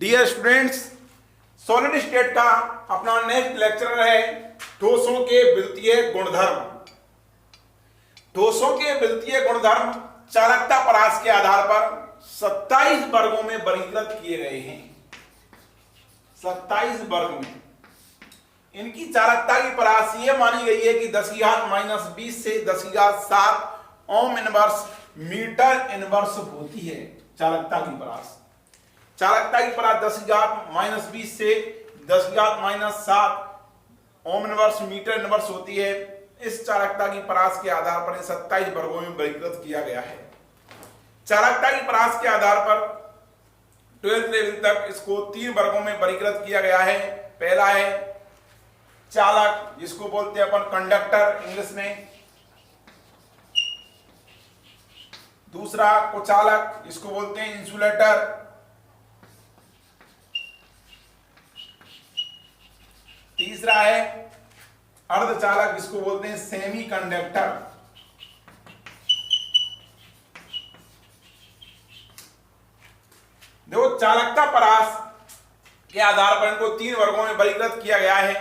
Dear students, solid state का अपना next lecture है ठोसों के विद्युतीय गुणधर्म। ठोसों के विद्युतीय गुणधर्म चालकता परास के आधार पर 27 वर्गों में वर्गीकृत किए गए हैं। 27 वर्ग में इनकी चालकता की परास ये मानी गई है कि 10⁻⁻20 से 10⁻7 ओम इनवर्स मीटर इनवर्स होती है। चालकता की परास 10⁻20 से 10⁻7 ओम इनवर्स मीटर इनवर्स होती है। इस चालकता की परास के आधार पर 27 वर्गों में वर्गीकृत किया गया है। चालकता की परास के आधार पर 12th लेवल तक इसको 3 वर्गों में वर्गीकृत किया गया है। पहला है चालक, जिसको बोलते हैं अपन कंडक्टर इंग्लिश में। दूसरा कुचालक, जिसको बोलते हैं इंसुलेटर। तीसरा है अर्धचालक, जिसको बोलते हैं सेमी कंडक्टर। देखो, चालकता परास के आधार पर इनको 3 वर्गों में वर्गीकृत किया गया है।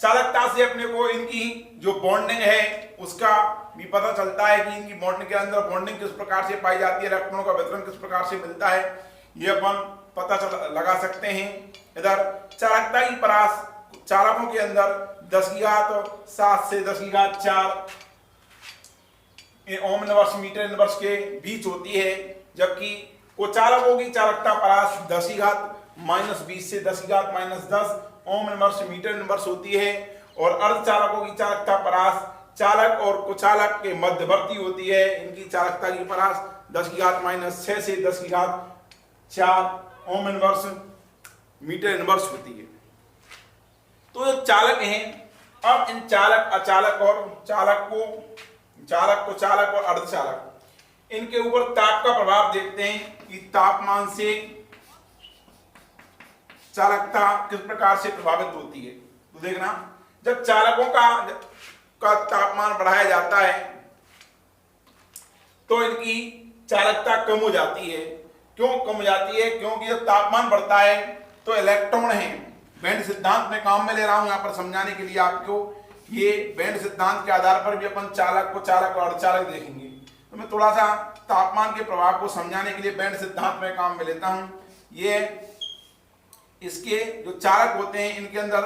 चालकता से अपने को इनकी जो बॉन्डिंग है उसका भी पता चलता है कि इनकी बॉन्डिंग के अंदर बॉन्डिंग किस प्रकार से पाई जाती है, इलेक्ट्रॉनों का वितरण किस प्रकार से मिलता है, ये अपन पता लगा सकते हैं। इधर चालकता की परास चालकों के अंदर 10⁻7 से 10⁻4 ओम इनवर्स मीटर इनवर्स के बीच होती है, जबकि कुचालकों की चालकता परास 10⁻⁻20 से 10⁻−10 ओम इनवर्स मीटर इनवर्स होती है। और अर्धचालकों की चालकता परास चालक और कुचालक के मध्यवर्ती होती है। इनकी चालकता की परास 10⁻6 से 10⁻4 ओम इनवर्स मीटर इनवर्स होती है। तो जो चालक हैं, अब इन चालक, अचालक और चालक, कुचालक और अर्धचालक, इनके ऊपर ताप का प्रभाव देखते हैं कि तापमान से चालकता किस प्रकार से प्रभावित होती है। तो देखना, जब चालकों का तापमान बढ़ाया जाता है तो इनकी चालकता कम हो जाती है। क्यों कम हो जाती है? क्योंकि जब तापमान बढ़ता है तो इलेक्ट्रॉन हैं, बैंड सिद्धांत में काम में ले रहा हूं यहां पर समझाने के लिए आपको। ये बैंड सिद्धांत के आधार पर भी अपन चालक, कुचालक और अर्धचालक देखेंगे। तो मैं थोड़ा सा तापमान के प्रभाव को समझाने के लिए बैंड सिद्धांत में काम में लेता हूं। ये इसके जो चालक होते हैं इनके अंदर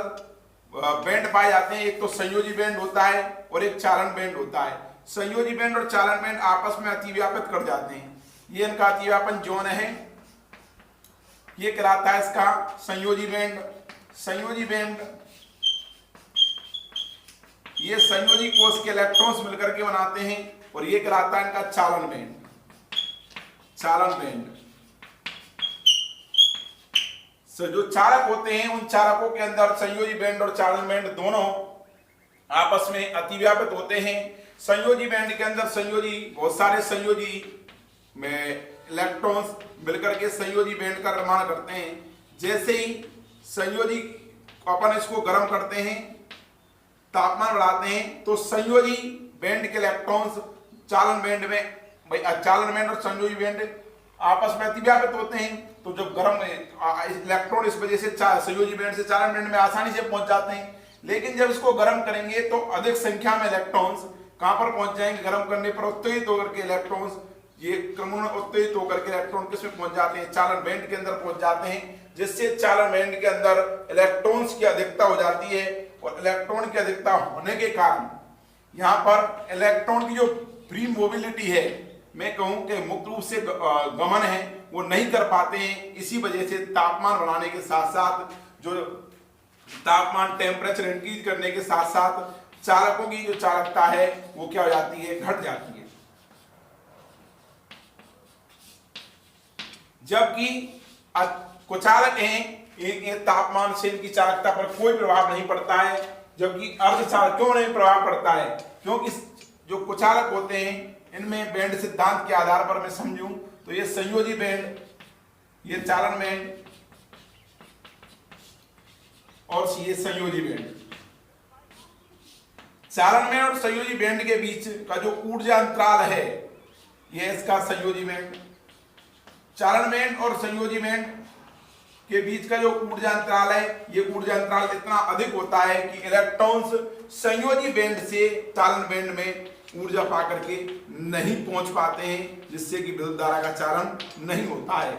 बैंड पाए जाते हैं। एक तो संयोजी बैंड होता है और एक चालन बैंड होता है। संयोजी बैंड और चालन बैंड आपस में अतिव्यापित कर जाते हैं। ये इनका अतिव्यापन जोन है, ये कहलाता है इसका संयोजी बैंड। संयोजी बैंड ये संयोजी कोष के इलेक्ट्रॉन्स मिलकर के बनाते हैं और ये कहलाता है इनका चालन बैंड। चालन बैंड जो चालक होते हैं उन चालकों के अंदर संयोजी बैंड और चालन बैंड दोनों आपस में अतिव्यापित होते हैं। संयोजी बैंड के अंदर बहुत सारे संयोजी में इलेक्ट्रॉन्स मिलकर के संयोजी बैंड का निर्माण करते हैं। जैसे ही संयोजी अपन इसको गर्म करते हैं, तापमान बढ़ाते हैं, तो संयोजी बैंड के इलेक्ट्रॉन्स चालन बैंड और संयोजी बैंड आपस में अतिव्यापित होते हैं। तो जब गर्म इलेक्ट्रॉन इस वजह से संयोजी बैंड से चालन बैंड में आसानी से पहुंच जाते हैं। लेकिन जब इसको गर्म करेंगे तो अधिक संख्या में इलेक्ट्रॉन्स कहां पर पहुंच जाएंगे? गर्म करने पर उत्तेजित होकर के इलेक्ट्रॉन्स, ये क्रमशः उत्तेजित होकर के इलेक्ट्रॉन किसमें पहुंच जाते हैं? चालन बैंड के अंदर पहुंच जाते हैं, जिससे चालन बैंड के अंदर इलेक्ट्रॉन्स की अधिकता हो जाती है। और इलेक्ट्रॉन की अधिकता होने के कारण यहाँ पर इलेक्ट्रॉन की जो फ्री मोबिलिटी है, मैं कहूं कि मुक्त रूप से गमन है, वो नहीं कर पाते हैं। इसी वजह से तापमान बढ़ाने के साथ साथ, जो तापमान टेम्परेचर इंक्रीज करने के साथ साथ चालकों की जो चालकता है वो क्या हो जाती है? घट जाती है। जबकि कुचालक हैं, ये तापमान से इनकी चालकता पर कोई प्रभाव नहीं पड़ता है। जबकि अर्धचालक क्यों नहीं प्रभाव पड़ता है? क्योंकि जो कुचालक होते हैं इनमें बैंड सिद्धांत के आधार पर मैं समझूं तो ये संयोजी बैंड, ये चालन बैंड और ये संयोजी बैंड। चालन बैंड और संयोजी बैंड के बीच का जो ऊर्जा अंतराल है, ये इसका संयोजी बैंड। चालन बैंड और संयोजी बैंड के बीच का जो ऊर्जा अंतराल है, ये ऊर्जा अंतराल इतना अधिक होता है कि इलेक्ट्रॉन्स संयोजी बैंड से चालन बैंड में ऊर्जा पा करके नहीं पहुंच पाते हैं, जिससे कि विद्युत धारा का चालन नहीं होता है।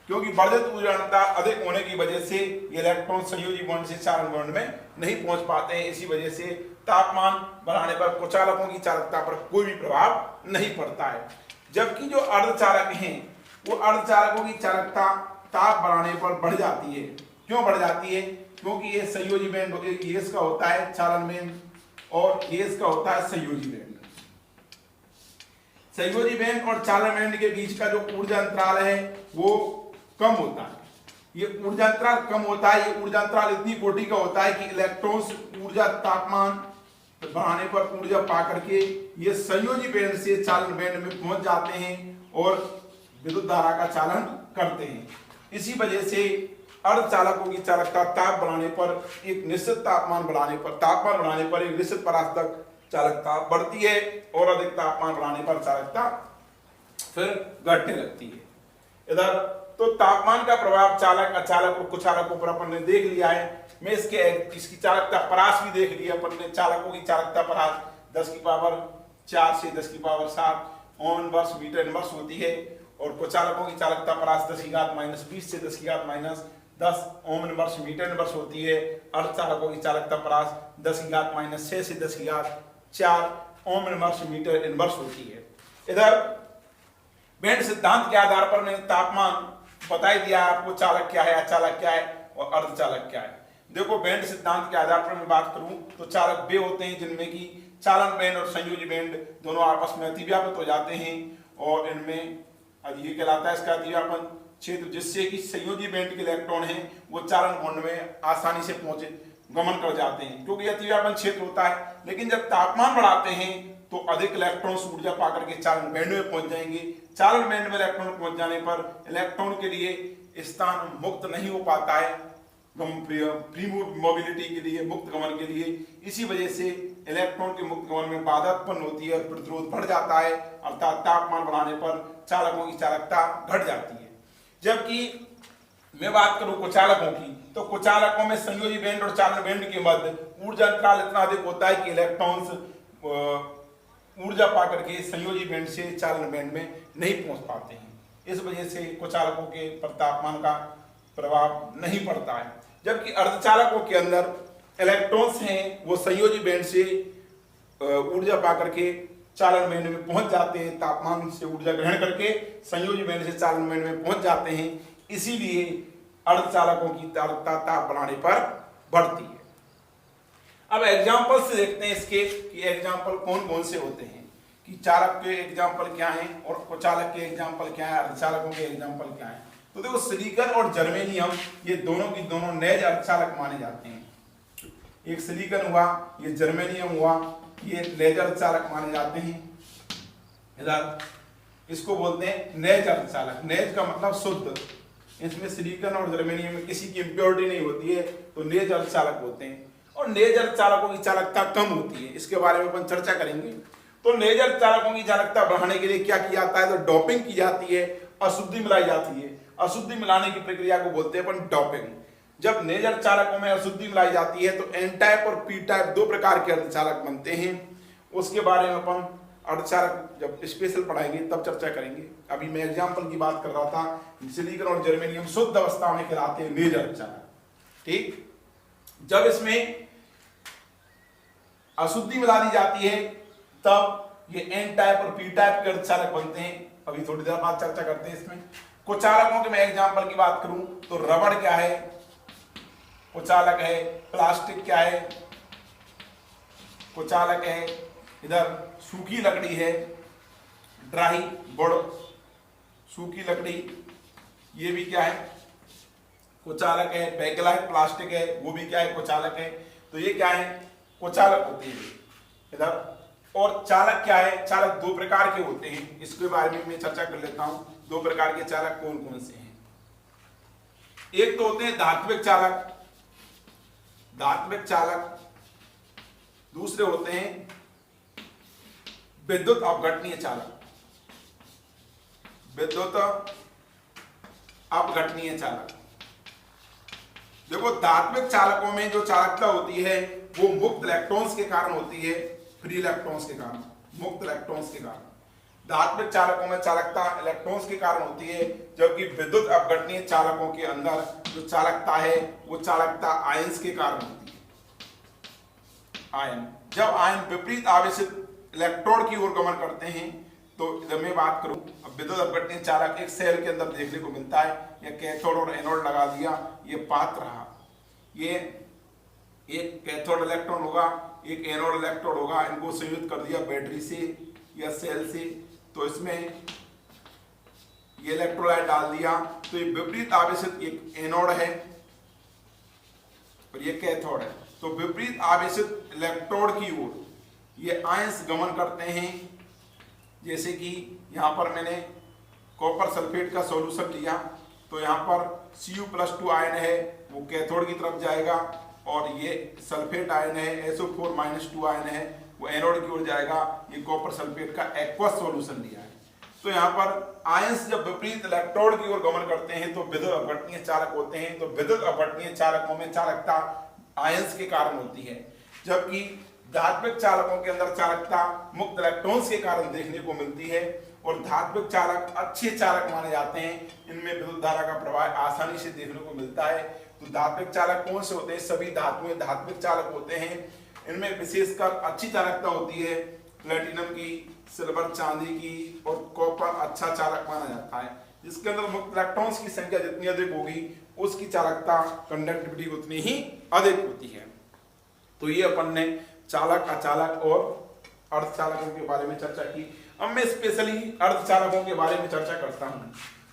क्योंकि वर्धित ऊर्जा अंतराल अधिक होने की वजह से इलेक्ट्रॉन संयोजी बॉन्ड से चालन बॉन्ड में नहीं पहुंच पाते हैं। इसी वजह से तापमान बढ़ाने पर कुचालकों की चालकता पर कोई भी प्रभाव नहीं पड़ता है। जबकि जो अर्धचालक हैं, वो अर्धचालकों की चालकता ताप बढ़ाने पर बढ़ जाती है। क्यों बढ़ जाती है? क्योंकि ये संयोजी बैंड, ये इसका होता है चालन बैंड और ये इसका होता है संयोजी बैंड। संयोजी बैंड और चालन बैंड के बीच का जो ऊर्जा अंतराल है वो कम होता है। ये ऊर्जा अंतराल कम होता है। ये ऊर्जा अंतराल इतनी कोटि का होता है कि इलेक्ट्रॉन्स ऊर्जा तापमान बढ़ाने पर ऊर्जा पा करके ये संयोजी बैंड से चालन बैंड में पहुंच जाते हैं और विद्युत धारा का चालन करते हैं। इसी वजह से अर्धचालकों की चालकता ताप बढ़ाने पर एक निश्चित तापमान बढ़ाने पर एक निश्चित परास तक चालकता बढ़ती है और अधिक तापमान बढ़ाने पर चालकता फिर घटने लगती है। इधर तो तापमान का प्रभाव चालक, अचालक और कुचालकों पर अपन ने देख लिया है। मैं इसकी चालकता परास भी देख लिया अपन ने। चालकों की चालकता परास 10 की पावर 4 से 10 की power 7 ohm inverse metre inverse होती है और कुचालकों की चालकता परास 10 की घात -20 से 10 की घात -10 ओम इनवर्स मीटर इनवर्स होती है। अर्धचालकों की चालकता परास 10 की घात -6 से 10 की घात 4 ओम इनवर्स मीटर इनवर्स होती है। इधर बैंड सिद्धांत के आधार पर मैंने तापमान बता ही दिया आपको, चालक क्या है, अचालक क्या है और अर्धचालक क्या है। देखो बैंड सिद्धांत के आधार पर मैं बात करूं तो चालक वे होते हैं जिनमें की चालन बैंड और संयोजी बैंड दोनों आपस में अतिव्यापित हो जाते हैं और इनमें ये कहलाता है इसका अतिव्यापन क्षेत्र, जिससे कि संयोजी बैंड के इलेक्ट्रॉन हैं वो चालन बॉन्ड में आसानी से पहुंचे गमन कर जाते हैं, क्योंकि अतिव्यापन क्षेत्र होता है। लेकिन जब तापमान बढ़ाते हैं तो अधिक इलेक्ट्रॉन्स ऊर्जा पा करके चालन बैंड में पहुंच जाएंगे। चालन बैंड में इलेक्ट्रॉन पहुंच जाने पर इलेक्ट्रॉन के लिए स्थान मुक्त नहीं हो पाता है फ्री मोबिलिटी के लिए, मुक्त गमन के लिए। इसी वजह से इलेक्ट्रॉन के मुक्त गमन में बाधा उत्पन्न होती है और प्रतिरोध बढ़ जाता है, अर्थात तापमान बढ़ाने पर चालकों की चालकता घट जाती है। जबकि मैं बात करूं कुचालकों की, तो कुचालकों में संयोजी बैंड और चालन बैंड के मध्य ऊर्जा अंतराल इतना अधिक होता है कि इलेक्ट्रॉन्स ऊर्जा पा करके संयोजी बैंड से चालन बैंड में नहीं पहुंच पाते हैं। इस वजह से कुचालकों के पर तापमान का प्रभाव नहीं पड़ता है। जबकि अर्धचालकों के अंदर इलेक्ट्रॉन्स हैं वो संयोजी बैंड से ऊर्जा पा करके चालन बैंड में पहुंच जाते हैं, तापमान से ऊर्जा ग्रहण करके संयोजी बैंड से चालन बैंड में पहुंच जाते हैं। इसीलिए अर्धचालकों की चालकता ताप बढ़ाने पर बढ़ती है। अब एग्जाम्पल से देखते हैं इसके कि एग्जाम्पल कौन कौन से होते हैं, कि चालक के एग्जाम्पल क्या हैं और कुचालक के एग्जाम्पल क्या है, अर्धचालकों के एग्जाम्पल क्या है। तो देखो सिलिकॉन और जर्मेनियम ये दोनों की दोनों नैज अर्धचालक माने जाते हैं। एक सिलिकॉन हुआ, ये जर्मेनियम हुआ, ये नैज अर्धचालक माने जाते हैं। इधर इसको बोलते हैं नैज अर्धचालक। नैज का मतलब शुद्ध, इसमें सिलिकॉन और जर्मेनियम में किसी की इंप्योरिटी नहीं होती है, तो नैज अर्धचालक होते हैं। और नैज अर्धचालकों की चालकता कम होती है, इसके बारे में अपन चर्चा करेंगे। तो नैज अर्धचालकों की चालकता बढ़ाने के लिए क्या किया जाता है, तो डोपिंग की जाती है, अशुद्धि मिलाई जाती है। अशुद्धि मिलाने की प्रक्रिया को बोलते हैं अपन डोपिंग। जब नैज अर्धचालकों में अशुद्धि मिलाई जाती है तो एन टाइप और पी टाइप दो प्रकार के अर्धचालक बनते हैं। उसके बारे में अपन अर्धचालक जब स्पेशल पढ़ाएंगे तब चर्चा करेंगे। अभी मैं एग्जाम्पल की बात कर रहा था। सिलिकॉन और जर्मेनियम शुद्ध अवस्था में कहलाते हैं नैज अर्धचालक। ठीक, जब इसमें अशुद्धि मिला दी जाती है तब ये एन टाइप और पी टाइप के अर्धचालक बनते हैं। अभी थोड़ी देर बाद चर्चा करते हैं इसमें। कुचालकों के मैं एग्जांपल की बात करूं तो रबड़ क्या है, कुचालक है। प्लास्टिक क्या है, कुचालक है। इधर सूखी लकड़ी है, ड्राई वुड, सूखी लकड़ी, ये भी क्या है, कुचालक है। बैगला है, प्लास्टिक है, वो भी क्या है, कुचालक है। तो ये क्या है, कुचालक होते हैं इधर। और चालक क्या है, चालक दो प्रकार के होते हैं, इसके बारे में मैं चर्चा कर लेता हूं। दो प्रकार के चालक कौन कौन से हैं। एक तो होते हैं धात्विक चालक, धात्विक चालक। दूसरे होते हैं विद्युत अपघटनीय चालक, विद्युत अपघटनीय चालक। देखो धात्विक चालकों में जो चालकता होती है वो मुक्त इलेक्ट्रॉन्स के कारण होती है, फ्री इलेक्ट्रॉन्स के कारण, मुक्त इलेक्ट्रॉन्स के कारण। धात्विक चालकों में चालकता इलेक्ट्रॉन्स के कारण होती है, जबकि विद्युत अपघटनीय चालकों के अंदर जो चालकता है वो चालकता आयंस के कारण होती है। आयन, जब आयन विपरीत आवेशित इलेक्ट्रोड की ओर गमन करते हैं, तो जब मैं बात करूं, अब विद्युत अपघटनीय चालक एक सेल के अंदर देखने को मिलता है, ये कैथोड और एनोड लगा दिया, ये पाथ रहा, ये एक कैथोड इलेक्ट्रॉन होगा, एक एनोड इलेक्ट्रोड होगा, इनको संयुक्त कर दिया बैटरी से या सेल से, तो इसमें ये इलेक्ट्रोलाइट डाल दिया, तो ये विपरीत आवेशित एक एनोड है और ये कैथोड है। तो विपरीत आवेशित इलेक्ट्रोड की ओर ये आयंस गमन करते हैं, जैसे कि यहाँ पर मैंने कॉपर सल्फेट का सॉल्यूशन लिया, तो यहाँ पर Cu+2 आयन है वो कैथोड की तरफ जाएगा, और ये सल्फेट आयन है SO4-2 आयन है वो एनोड की ओर जाएगा। ये कॉपर सल्फेट का एक्वस सॉल्यूशन लिया है। तो यहाँ पर आयंस जब विपरीत इलेक्ट्रोड की ओर गमन करते हैं तो विद्युत अपघटनीय चालक होते हैं। तो विद्युत अपघटनीय चालकों में चालकता आयंस के कारण होती है, जबकि धात्विक चालकों के अंदर चालकता मुक्त इलेक्ट्रॉन्स के कारण देखने को मिलती है। और धात्विक चालक अच्छे चालक माने जाते हैं, इनमें विद्युत धारा का प्रवाह आसानी से देखने को मिलता है। तो धात्विक चालक कौन से होते हैं? सभी धातुएं धात्विक चालक होते हैं। इनमें विशेषकर अच्छी चालकता होती है, प्लेटिनम की, सिल्वर चांदी की, और कॉपर अच्छा चालक माना जाता है। जिसके अंदर मुक्त इलेक्ट्रॉन्स की संख्या जितनी अधिक होगी उसकी चालकता, कंडक्टिविटी उतनी ही अधिक होती है। तो ये अपन ने चालक, अचालक और अर्धचालकों के बारे में चर्चा की। अब मैं स्पेशली अर्धचालकों के बारे में चर्चा करता हूं।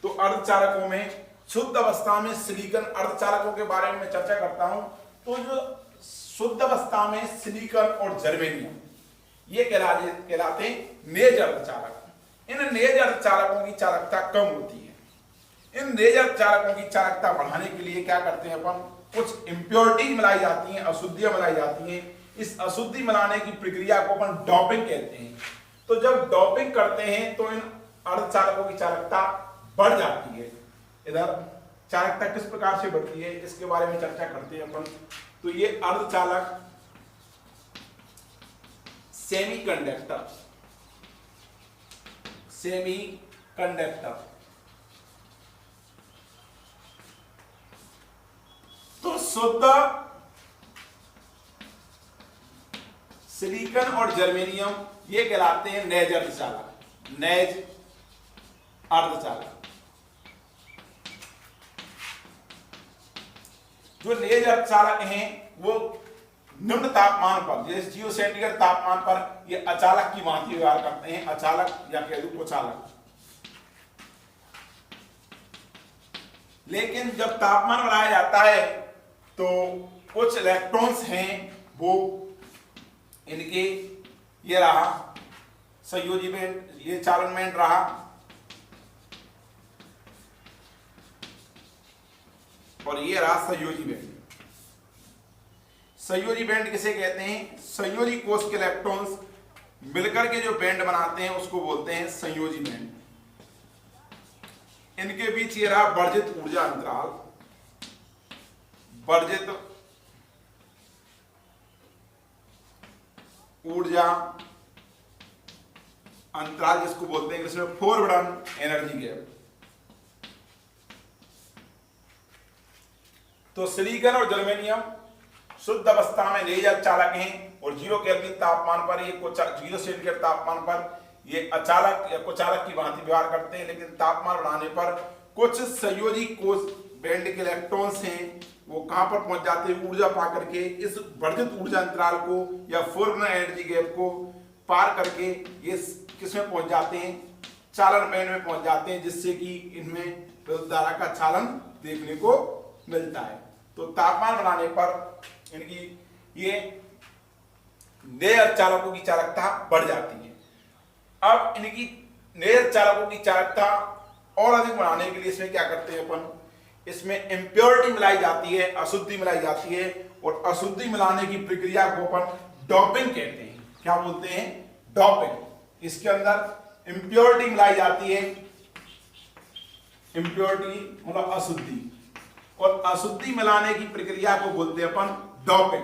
तो अर्धचालकों में शुद्ध अवस्था में सिलिकॉन अर्धचालकों के बारे में चर्चा करता हूं। तो जो शुद्ध अवस्था में सिलिकॉन और जर्मेनियम ये कहलाते हैं नेज अर्धचालक। इन नेज अर्धचालकों की चालकता कम होती है। इन नेज अर्धचालकों की चालकता बढ़ाने के लिए क्या करते हैं अपन? कुछ इम्प्योरिटी मिलाई जाती हैं, अशुद्धियां मिलाई जाती हैं। इस अशुद्धि मिलाने की प्रक्रिया को अपन डोपिंग कहते हैं। तो जब डोपिंग करते हैं तो इन अर्धचालकों की चालकता बढ़ जाती है। इधर चालकता किस प्रकार से बढ़ती है इसके बारे में चर्चा करते हैं अपन। तो ये अर्धचालक सेमीकंडक्टर तो शुद्ध सिलिकॉन और जर्मेनियम ये कहलाते हैं नेज अर्धचालक। नेज अर्धचालक, जो नेज अर्धचालक हैं वो निम्न तापमान पर, जैसे 0 सेंटीग्रेड तापमान पर ये अचालक की भांति व्यवहार करते हैं, अचालक या कह दूं कुचालक। लेकिन जब तापमान बढ़ाया जाता है तो कुछ इलेक्ट्रॉन्स हैं वो इनके, ये रहा संयोजी बैंड, ये चालन बैंड रहा, और ये रहा संयोजी बैंड। संयोजी बैंड किसे कहते हैं? संयोजी कोष के इलेक्ट्रॉन्स मिलकर के जो बैंड बनाते हैं उसको बोलते हैं संयोजी बैंड। इनके बीच ये रहा वर्जित ऊर्जा अंतराल, वर्जित ऊर्जा अंतराल जिसको बोलते हैं इसमें फोरबिडन एनर्जी गैप। तो सिलिकॉन और जर्मेनियम शुद्ध अवस्था में नेज अर्धचालक हैं और 0 केल्विन तापमान पर, ये 0 सेंटीग्रेड तापमान पर ये अचालक या कुचालक की भांति व्यवहार करते हैं। लेकिन तापमान बढ़ाने पर कुछ संयोजी कोष बैंड के इलेक्ट्रॉन्स हैं वो कहां पर पहुंच जाते हैं? ऊर्जा पा करके इस वर्धित ऊर्जा अंतराल को या फोरबिडन एनर्जी गैप को पार करके ये किसमें पहुंच जाते हैं? चालन बैंड में पहुंच जाते हैं, जिससे कि इनमें विद्युत धारा का चालन देखने को मिलता है। तो तापमान बढ़ाने पर इनकी ये नेज अर्धचालकों की चालकता बढ़ जाती है। अब इनकी नेज अर्धचालकों की चालकता और अधिक बढ़ाने के लिए इसमें क्या करते हैं अपन? इसमें इम्प्योरिटी मिलाई जाती है, अशुद्धि मिलाई जाती है, और अशुद्धि मिलाने की प्रक्रिया को अपन डोपिंग कहते हैं। क्या बोलते हैं? डोपिंग। इसके अंदर इम्प्योरिटी मिलाई जाती है, इम्प्योरिटी मतलब अशुद्धि, और अशुद्धि मिलाने की प्रक्रिया को बोलते हैं अपन डोपिंग।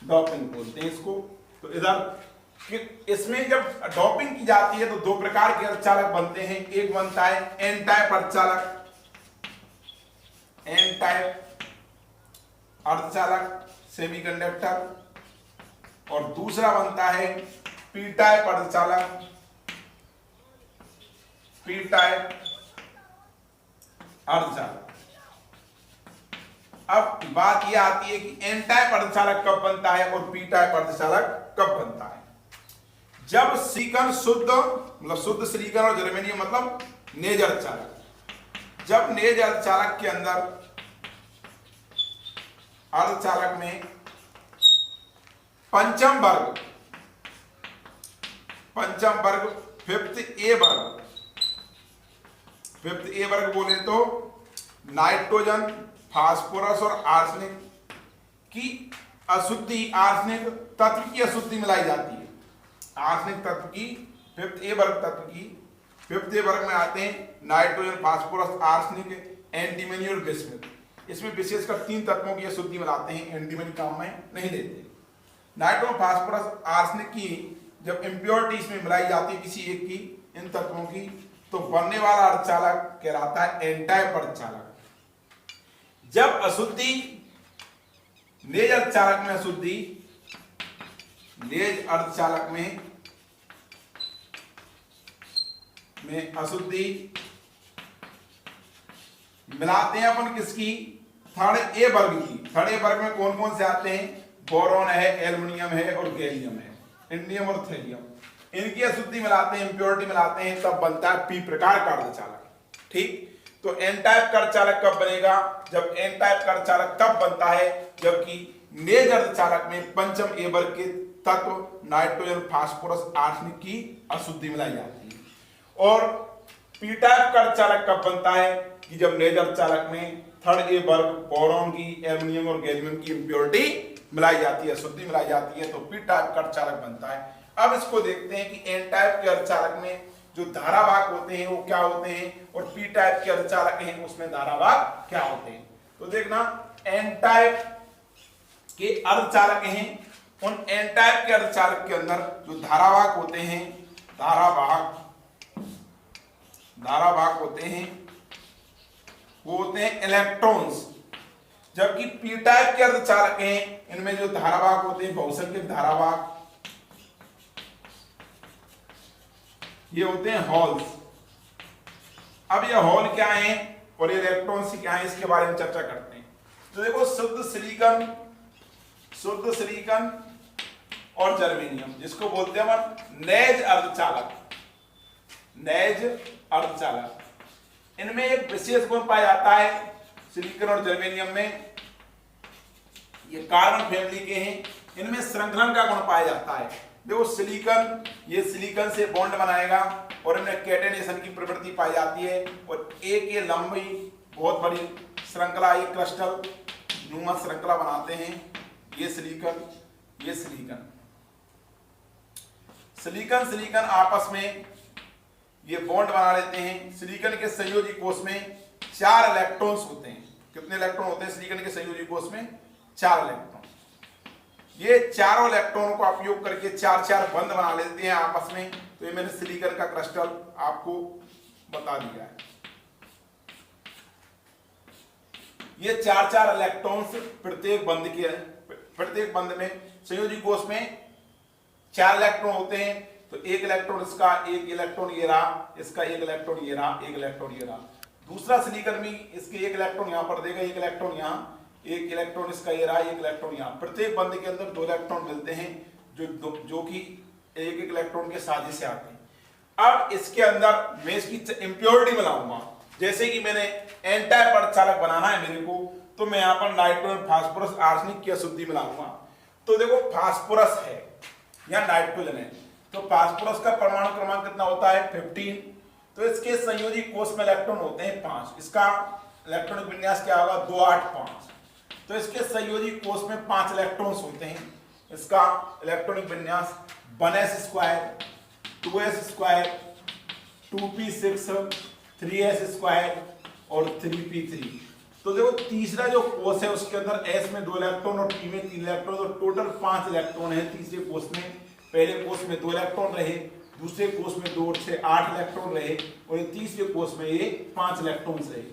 डोपिंग बोलते हैं इसको। तो इधर इसमें जब डोपिंग की जाती है तो दो प्रकार के अर्धचालक बनते हैं। एक बनता है एन टाइप अर्धचालक, एन टाइप अर्धचालक सेमीकंडक्टर, और दूसरा बनता है पी टाइप अर्धचालक, पी टाइप अर्धचालक। अब बात यह आती है कि एन टाइप अर्धचालक कब बनता है और पी टाइप अर्धचालक कब बनता है। जब सिलिकॉन शुद्ध, मतलब शुद्ध सिलिकॉन और जर्मेनियम मतलब नेज अर्धचालक, जब नेज अर्धचालक के अंदर अर्धचालक में पंचम वर्ग, फिफ्थ ए वर्ग, फिफ्थ ए वर्ग बोले तो नाइट्रोजन, फास्फोरस और आर्सेनिक की अशुद्धि, आर्सेनिक तत्व की अशुद्धि मिलाई जाती है। आर्सेनिक तत्व की, फिफ्थ ए वर्ग तत्व की, फिफ्थ ए वर्ग में आते हैं नाइट्रोजन, फास्फोरस, आर्सेनिक, एंटीमनी और बिस्मुथ। इसमें विशेषकर 3 तत्वों की अशुद्धि मिलाते हैं, एंटीमनी काम में नहीं देते। नाइट्रोजन, फास्फोरस, आर्सेनिक की जब इंप्योरिटी इसमें मिलाई जाती है किसी एक की, इन तत्वों की, तो बनने वाला अर्धचालक कहलाता है एन टाइप अर्धचालक। जब अशुद्धि, नेज अर्धचालक में अशुद्धि, नेज अर्धचालक में अशुद्धि मिलाते हैं अपन किसकी, थर्ड ए वर्ग की। थर्ड ए वर्ग में कौन कौन से आते हैं, बोरॉन है, एल्युमिनियम है और गैलियम है, इंडियम और थेलियम। इनकी अशुद्धि मिलाते हैं, इंप्योरिटी मिलाते हैं, तब बनता है पी प्रकार का अर्धचालक। ठीक, तो एन टाइप का अर्धचालक कब बनेगा, जब एन टाइप का अर्धचालक तब बनता है जबकि नेज अर्धचालक में पंचम ए वर्ग के तत्व नाइट्रोजन, फास्फोरस, आर्सेनिक की अशुद्धि मिलाई जाती है। और पी टाइप का अर्धचालक कब बनता है कि जब नेज अर्धचालक में थर्ड ए वर्ग, बोरॉन की, एल्युमिनियम और गैलियम की इंप्योरिटी मिलाई जाती है, अशुद्धि मिलाई जाती है, तो पी टाइप का अर्धचालक बनता है। अब इसको देखते हैं कि एन टाइप के अर्धचालक में जो धारावाहक होते हैं वो क्या होते हैं, और पी टाइप के अर्धचालक हैं उसमें धारावाहक क्या होते हैं। तो देखना, एन टाइप के अर्धचालक हैं, उन एन टाइप के अर्धचालक के अंदर जो धारावाहक होते हैं, धारावाहक होते हैं, वो होते हैं इलेक्ट्रॉन्स। जबकि पी टाइप के अर्धचालक हैं, इनमें जो धारावाहक होते हैं, बहुसंख्यक धारावाहक, ये होते हैं होल्स। अब ये होल क्या है और ये इलेक्ट्रॉन्स क्या है, इसके बारे में चर्चा करते हैं। तो देखो, शुद्ध सिलिकॉन और जर्मेनियम, जिसको बोलते हैं हम नेज अर्धचालक, नेज अर्धचालक, इनमें एक विशेष गुण पाया जाता है। सिलिकॉन और जर्मेनियम में ये कार्बन फैमिली के हैं, इनमें श्रृंखलन का गुण पाया जाता है। देखो, सिलिकॉन, ये सिलिकॉन से बॉन्ड बनाएगा और इनमें कैटेनेशन की प्रवृत्ति पाई जाती है, और एक ये लंबी बहुत बड़ी श्रृंखला, ये क्रिस्टल न्यूमन श्रृंखला बनाते हैं। ये सिलिकॉन, ये सिलिकॉन आपस में ये बॉन्ड बना लेते हैं। सिलिकॉन के संयोजी कोष में 4 इलेक्ट्रॉन्स होते हैं। कितने इलेक्ट्रॉन होते हैं सिलिकॉन के संयोजी कोष में? 4 इलेक्ट्रॉन। ये चारों इलेक्ट्रॉनों का उपयोग करके 4-4 बंध बना लेते हैं आपस में। तो ये मैंने सिलिकॉन का क्रिस्टल आपको बता दिया है। ये 4-4 इलेक्ट्रॉन्स प्रत्येक बंध में, संयोजी कोष में 4 इलेक्ट्रॉन होते हैं। तो एक इलेक्ट्रॉन इसका, एक इलेक्ट्रॉन ये रहा, इसका एक इलेक्ट्रॉन ये रहा, एक इलेक्ट्रॉन ये रहा। दूसरा सिलिकॉन भी इसके एक इलेक्ट्रॉन यहां पर देगा, एक इलेक्ट्रॉन यहां, एक इलेक्ट्रॉन इसका ये रहा, एक इलेक्ट्रॉन यहां। प्रत्येक बंध के अंदर 2 इलेक्ट्रॉन मिलते हैं जो कि एक इलेक्ट्रॉन के साझे से आते हैं। अब इसके अंदर मैं इसकी इंप्योरिटी मिलाऊंगा। जैसे कि मैंने एन टाइप अर्धचालक बनाना है मेरे को, तो मैं यहाँ पर नाइट्रोजन, फास्फोरस, आर्सेनिक की अशुद्धि मिलाऊंगा। तो देखो, फास्फोरस है या नाइट्रोजन है, तो फास्फोरस का परमाणु क्रमांक कितना होता है? 15। तो इसके संयोजी कोष में इलेक्ट्रॉन होते हैं 5। इसका इलेक्ट्रॉनिक विन्यास क्या होगा? 2 8 5। तो इसके संयोजी कोष में 5 इलेक्ट्रॉन्स होते हैं। इसका इलेक्ट्रॉनिक विन्यास 1s² 2s² 2p6 3s² और 3p3। तो देखो तीसरा जो कोष है उसके अंदर s में 2 इलेक्ट्रॉन और p में 3 इलेक्ट्रॉन, तो टोटल 5 इलेक्ट्रॉन है तीसरे कोष में। पहले कोष में 2 इलेक्ट्रॉन रहे, दूसरे कोष में 2 और 6 8 इलेक्ट्रॉन रहे, और ये तीसरे कोष में ये 5 इलेक्ट्रॉन्स रहे।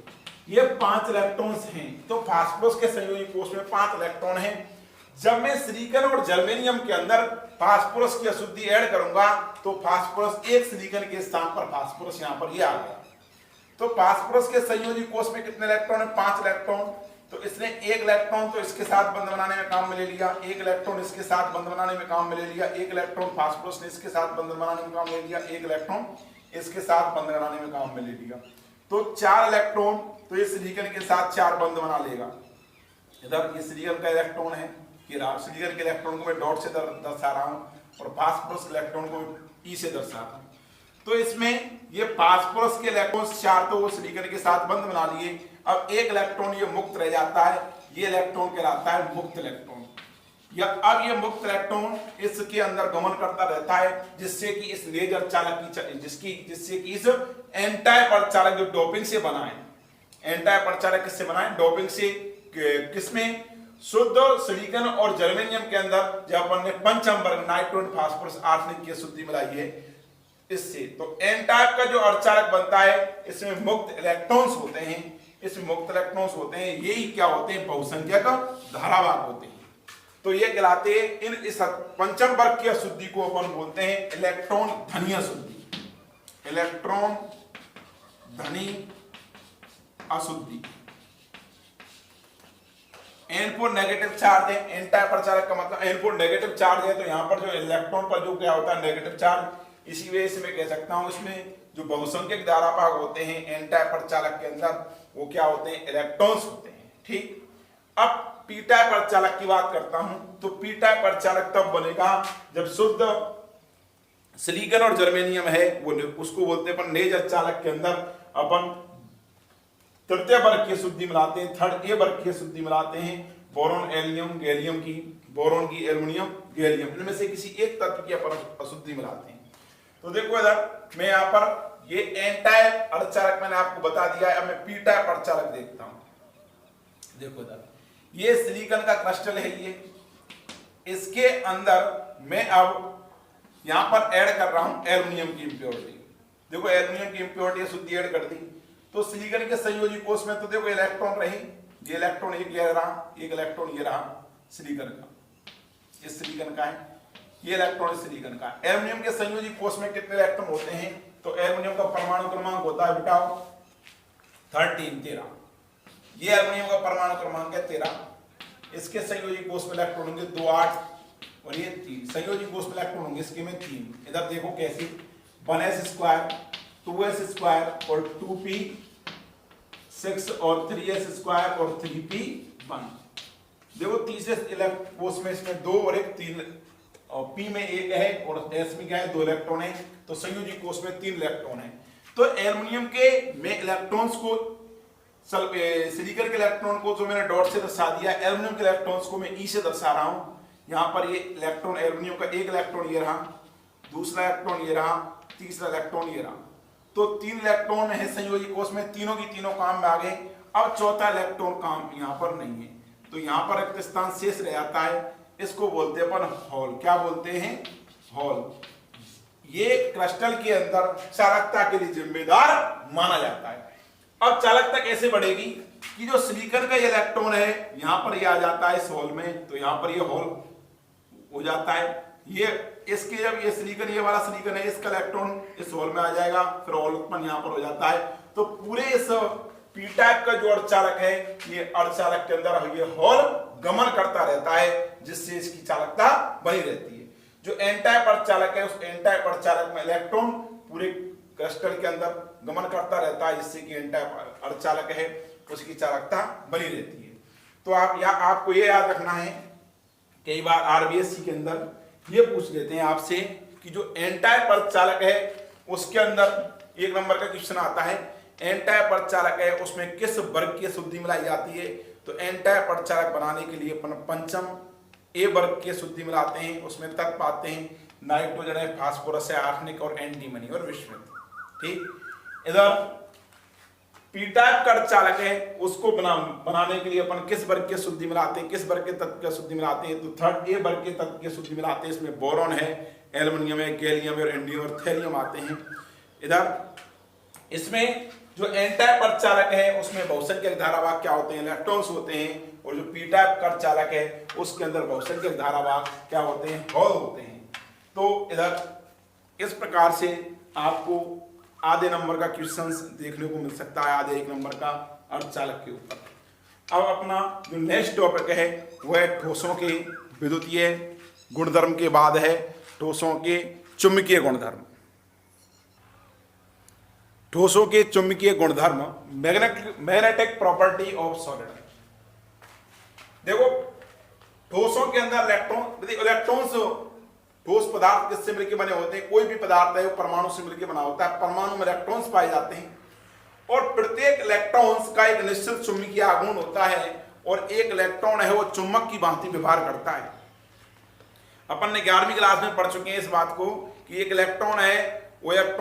ये 5 इलेक्ट्रॉन्स हैं, तो फास्फोरस के संयोजी कोष में 5 इलेक्ट्रॉन हैं। जब मैं सिलिकॉन और जर्मेनियम के अंदर फास्फोरस की अशुद्धि ऐड करूंगा तो फास्फोरस एक सिलिकॉन के स्थान पर फास्फोरस यहां पर ये आ गया। तो फास्फोरस के संयोजी कोष में कितने इलेक्ट्रॉन है? 5 इलेक्ट्रॉन। तो इसने एक इलेक्ट्रॉन तो इसके साथ बंध बनाने में काम में ले लिया, एक इलेक्ट्रॉन इसके साथ बंध बनाने में काम में ले लिया, एक इलेक्ट्रॉन फास्फोरस ने इसके साथ बंध बनाने में काम ले लिया, एक इलेक्ट्रॉन इसके साथ बंध बनाने में काम में ले लिया। तो 4 इलेक्ट्रॉन तो ये सिलिकॉन के साथ 4 बंध बना लेगा। इधर ये सिलिकॉन का इलेक्ट्रॉन है, ये सिलिकॉन के इलेक्ट्रॉन को मैं डॉट से दर्शा रहा हूं और फास्फोरस के इलेक्ट्रॉन को ई से दर्शा रहा हूं। तो इसमें ये फास्फोरस के इलेक्ट्रॉन्स 4 तो वो सिलिकॉन के साथ बंध बना लिए। अब एक इलेक्ट्रॉन ये मुक्त रह जाता है, ये इलेक्ट्रॉन कहलाता है मुक्त इलेक्ट्रॉन। या अब ये मुक्त इलेक्ट्रॉन इसके अंदर गमन करता रहता है, जिससे कि इस लेजर चालक की जिससे कि इस एंटाई प्रचालक जो डोपिंग से बना है, एंटाई प्रचालक किससे बना है? डोपिंग से। किसमें? शुद्ध सिलिकॉन और जर्मेनियम के अंदर जब अपन ने पंचम वर्ग नाइट्रोजन फास्फोरस आर्सेनिक की अशुद्धि मिलाई है इससे, तो एन टाइप का जो अर्धचालक बनता है इसमें मुक्त इलेक्ट्रॉन्स होते हैं, इसमें मुक्त इलेक्ट्रॉन्स होते हैं, यही क्या होते हैं? बहुसंख्यक धारावाहक होते हैं। तो ये कहलाते हैं, इन इस पंचम वर्ग की अशुद्धि को अपन बोलते हैं इलेक्ट्रॉन धनी अशुद्धि, इलेक्ट्रॉन धनी अशुद्धि। N4 नेगेटिव चार्ज है, एन टाइप प्रचालक का मतलब N4 नेगेटिव चार्ज है, तो यहां पर जो इलेक्ट्रॉन पर जो क्या होता है? Negative charge. इसी वजह से मैं कह सकता हूं इसमें जो बहुसंख्यक धारावाहक होते हैं एन टाइप प्रचालक के अंदर वो क्या होते हैं? इलेक्ट्रॉन्स होते हैं। ठीक। अब पी टाइप प्रचालक की बात करता हूं, तो पी टाइप प्रचालक तब बनेगा जब शुद्ध सिलिकॉन और जर्मेनियम है वो उसको बोलते हैं अपन नेज अर्धचालक के अंदर अपन तृतीय वर्ग की अशुद्धि मिलाते हैं, थर्ड ए वर्ग की अशुद्धि मिलाते हैं, बोरॉन एल्यूमिनियम गैलियम की, बोरॉन की एल्यूमिनियम गैलियम, इनमें से किसी एक तत्व की अपन अशुद्धि मिलाते हैं। तो देखो इधर मैं यहाँ पर ये एन टाइप अर्धचालक मैंने आपको बता दिया है। अब मैं पी टाइप अर्धचालक देखता हूं। देखो इधर ये सिलिकॉन का क्रिस्टल है, ये इसके अंदर मैं अब यहां पर ऐड कर रहा हूं एल्यूमिनियम की इंप्योरिटी। देखो एल्यूमिनियम की इंप्योरिटी अशुद्धि ऐड कर दी, तो सिलिकॉन के संयोजी कोष में तो देखो इलेक्ट्रॉन रहे, ये इलेक्ट्रॉन एक ये रहा, एक इलेक्ट्रॉन ये रहा सिलिकॉन का, ये सिलिकॉन का है, ये इलेक्ट्रॉन सिलिकॉन का। एल्यूमिनियम के संयोजी कोष में कितने इलेक्ट्रॉन होते हैं? तो एल्यूमिनियम का परमाणु क्रमांक होता है बेटा 13। ये एल्यूमिनियम का परमाणु क्रमांक है 13। इसके संयोजी कोष में इलेक्ट्रॉन होंगे 2 8 और ये 3 संयोजी कोष में इलेक्ट्रॉन होंगे इसके में 3। इधर देखो कैसे 1s² 2s² और 2p6 और 3s² और 3p1। देखो तीसरे कोष में इसमें 2 और 1 3 और p में 1 है और s में क्या है? 2 इलेक्ट्रॉन है, तो संयोजी कोष में 3 इलेक्ट्रॉन है। तो एल्यूमिनियम के में इलेक्ट्रॉन्स को सिलिकॉन के इलेक्ट्रॉन को जो मैंने डॉट से दर्शा दिया, एल्यूमिनियम के इलेक्ट्रॉन्स को मैं ई से दर्शा रहा हूं। यहां पर ये इलेक्ट्रॉन एल्यूमिनियम का एक इलेक्ट्रॉन ये रहा, दूसरा इलेक्ट्रॉन ये रहा, तीसरा इलेक्ट्रॉन ये रहा, तो 3 इलेक्ट्रॉन है संयोजी कोष में, तीनों की तीनों काम में आ गए। अब चौथा इलेक्ट्रॉन काम यहां पर नहीं है, तो यहां पर रिक्त स्थान शेष रह जाता है, इसको बोलते हैं अपन हॉल। क्या बोलते हैं? हॉल। ये क्रिस्टल के अंदर चालकता के लिए जिम्मेदार माना जाता है। अब चालकता कैसे बढ़ेगी कि जो सिलिकॉन का इलेक्ट्रॉन है यहां पर ये आ जाता है इस हॉल में, तो यहां पर ये हॉल हो जाता है। ये इसके जब ये सिलिकॉन ये वाला सिलिकॉन है इसका इलेक्ट्रॉन इस हॉल में आ जाएगा, फिर हॉल उत्पन्न यहां पर हो जाता है। तो पूरे इस पी टाइप का जो अर्धचालक है ये अर्धचालक के अंदर ये हॉल गमन करता रहता है, जिससे इसकी चालकता बनी रहती है। जो एन टाइप अर्धचालक है उस एन टाइप अर्धचालक में इलेक्ट्रॉन पूरे क्रिस्टल के अंदर गमन करता रहता है, जिससे कि एन टाइप अर्धचालक है उसकी चालकता बनी रहती है। तो आपको ये याद रखना है, कई बार आरबीएससी के अंदर ये पूछ लेते हैं आपसे कि जो एन टाइप अर्धचालक है उसके अंदर 1 नंबर का क्वेश्चन आता है, एन टाइप अर्धचालक है उसमें किस वर्ग की अशुद्धि मिलाई जाती है? तो एन टाइप अर्धचालक बनाने के लिए अपन पंचम ए वर्ग की अशुद्धि मिलाते हैं, उसमें तत्व पाते हैं नाइट्रोजन है, फास्फोरस है, आर्सेनिक और एंटीमनी और विस्मृत। ठीक। इधर पी टाइप का अर्धचालक है, उसको बनाने के लिए अपन किस वर्ग के शुद्धि मिलाते हैं, किस वर्ग के तत्व के शुद्धि मिलाते हैं, तो थर्ड ए वर्ग के तत्व के शुद्धि मिलाते हैं। इसमें बोरॉन है, एल्युमिनियम है, गैलियम और इंडियम और थेरियम आते हैं। इधर इसमें जो एन टाइप अर्धचालक है उसमें बहुसंख्यक धारावाहक क्या होते हैं, इलेक्ट्रॉन्स होते हैं, और जो पी टाइप का अर्धचालक है उसके अंदर बहुसंख्यक धारावाहक क्या होते हैं, होल होते हैं। तो इधर इस प्रकार से आपको आधे नंबर का क्वेश्चंस देखने को मिल सकता है, आधे 1 नंबर का अर्धचालक के ऊपर। अब अपना जो नेक्स्ट टॉपिक है वह ठोसों के विद्युतीय गुणधर्म के बाद है ठोसों के चुंबकीय गुणधर्म। ठोसों के चुंबकीय गुणधर्म, मैग्नेटिक प्रॉपर्टी ऑफ सॉलिड। देखो ठोसों के अंदर इलेक्ट्रॉन्स ठोस पदार्थ किससे मिलकर बने होते हैं, कोई भी पदार्थ है वो परमाणु से मिलकर बना होता है, परमाणु में इलेक्ट्रॉन्स पाए जाते हैं और प्रत्येक इलेक्ट्रॉन्स का एक निश्चित चुंबकीय आघूर्ण होता है और एक इलेक्ट्रॉन है वो चुंबक की भांति व्यवहार करता है। अपन ने 11वीं क्लास में पढ़ चुके हैं इस बात को कि एक इलेक्ट्रॉन है वो एक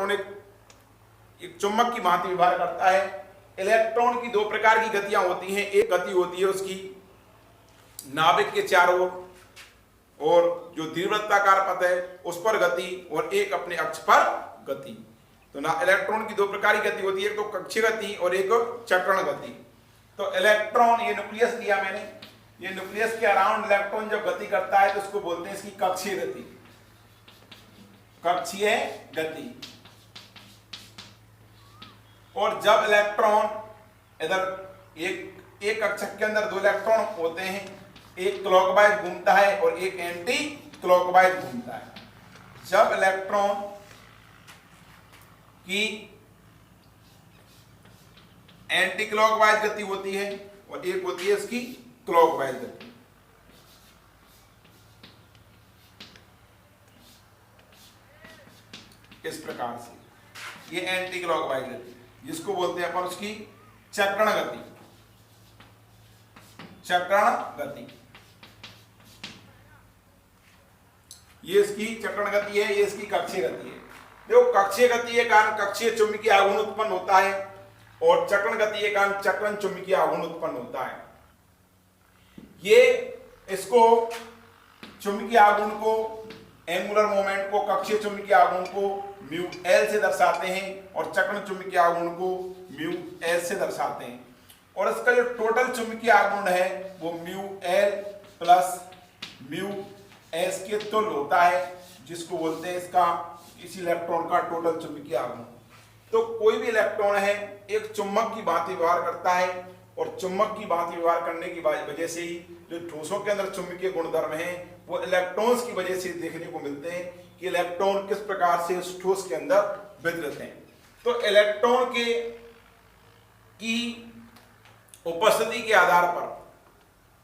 चुंबक की भांति व्यवहार करता है। इलेक्ट्रॉन की 2 प्रकार की गतियां होती हैं, एक गति होती है उसकी नाभिक के चारों ओर और जो दीर्घवृत्ताकार पथ है उस पर गति, और एक अपने अक्ष पर गति। तो ना इलेक्ट्रॉन की 2 प्रकार की गति होती है, एक तो कक्षीय गति और एक चक्रण गति। तो इलेक्ट्रॉन, ये न्यूक्लियस लिया मैंने, ये न्यूक्लियस के अराउंड इलेक्ट्रॉन जब गति करता है तो उसको बोलते हैं इसकी कक्षीय गति, कक्षीय गति। और जब इलेक्ट्रॉन इधर एक कक्षक के अंदर 2 इलेक्ट्रॉन होते हैं, एक क्लॉकवाइज घूमता है और एक एंटी क्लॉकवाइज घूमता है। जब इलेक्ट्रॉन की एंटी क्लॉकवाइज गति होती है और एक होती है इसकी क्लॉकवाइज गति। इस प्रकार से ये एंटी क्लॉकवाइज गति जिसको बोलते हैं अपन उसकी चक्रण गति, चक्रण गति। ये इसकी चक्रण गति है, ये इसकी कक्षीय गति है। देखो कक्षीय गति के कारण कक्षीय चुंबकीय आघूर्ण उत्पन्न होता है और चक्रण गति के कारण चक्रण चुंबकीय आघूर्ण उत्पन्न होता है। ये इसको चुंबकीय आघूर्ण को, एंगुलर मोमेंट को, कक्षीय चुंबकीय आघूर्ण को म्यू एल से दर्शाते हैं और चक्रण चुंबकीय आघूर्ण को म्यू एस से दर्शाते हैं। और इसका जो टोटल चुंबकीय आघूर्ण है वो mu L plus mu S के तुल्य होता है, जिसको बोलते हैं इसका इस इलेक्ट्रॉन का टोटल चुंबकीय आघूर्ण। तो कोई भी इलेक्ट्रॉन है एक चुंबक की भांति व्यवहार करता है और चुंबक की भांति व्यवहार करने की वजह से ही जो ठोसों के अंदर चुंबकीय गुणधर्म है वो इलेक्ट्रॉन्स की वजह से देखने को मिलते हैं कि इलेक्ट्रॉन किस प्रकार से उस ठोस के अंदर वितरित हैं। तो इलेक्ट्रॉन की उपस्थिति के आधार पर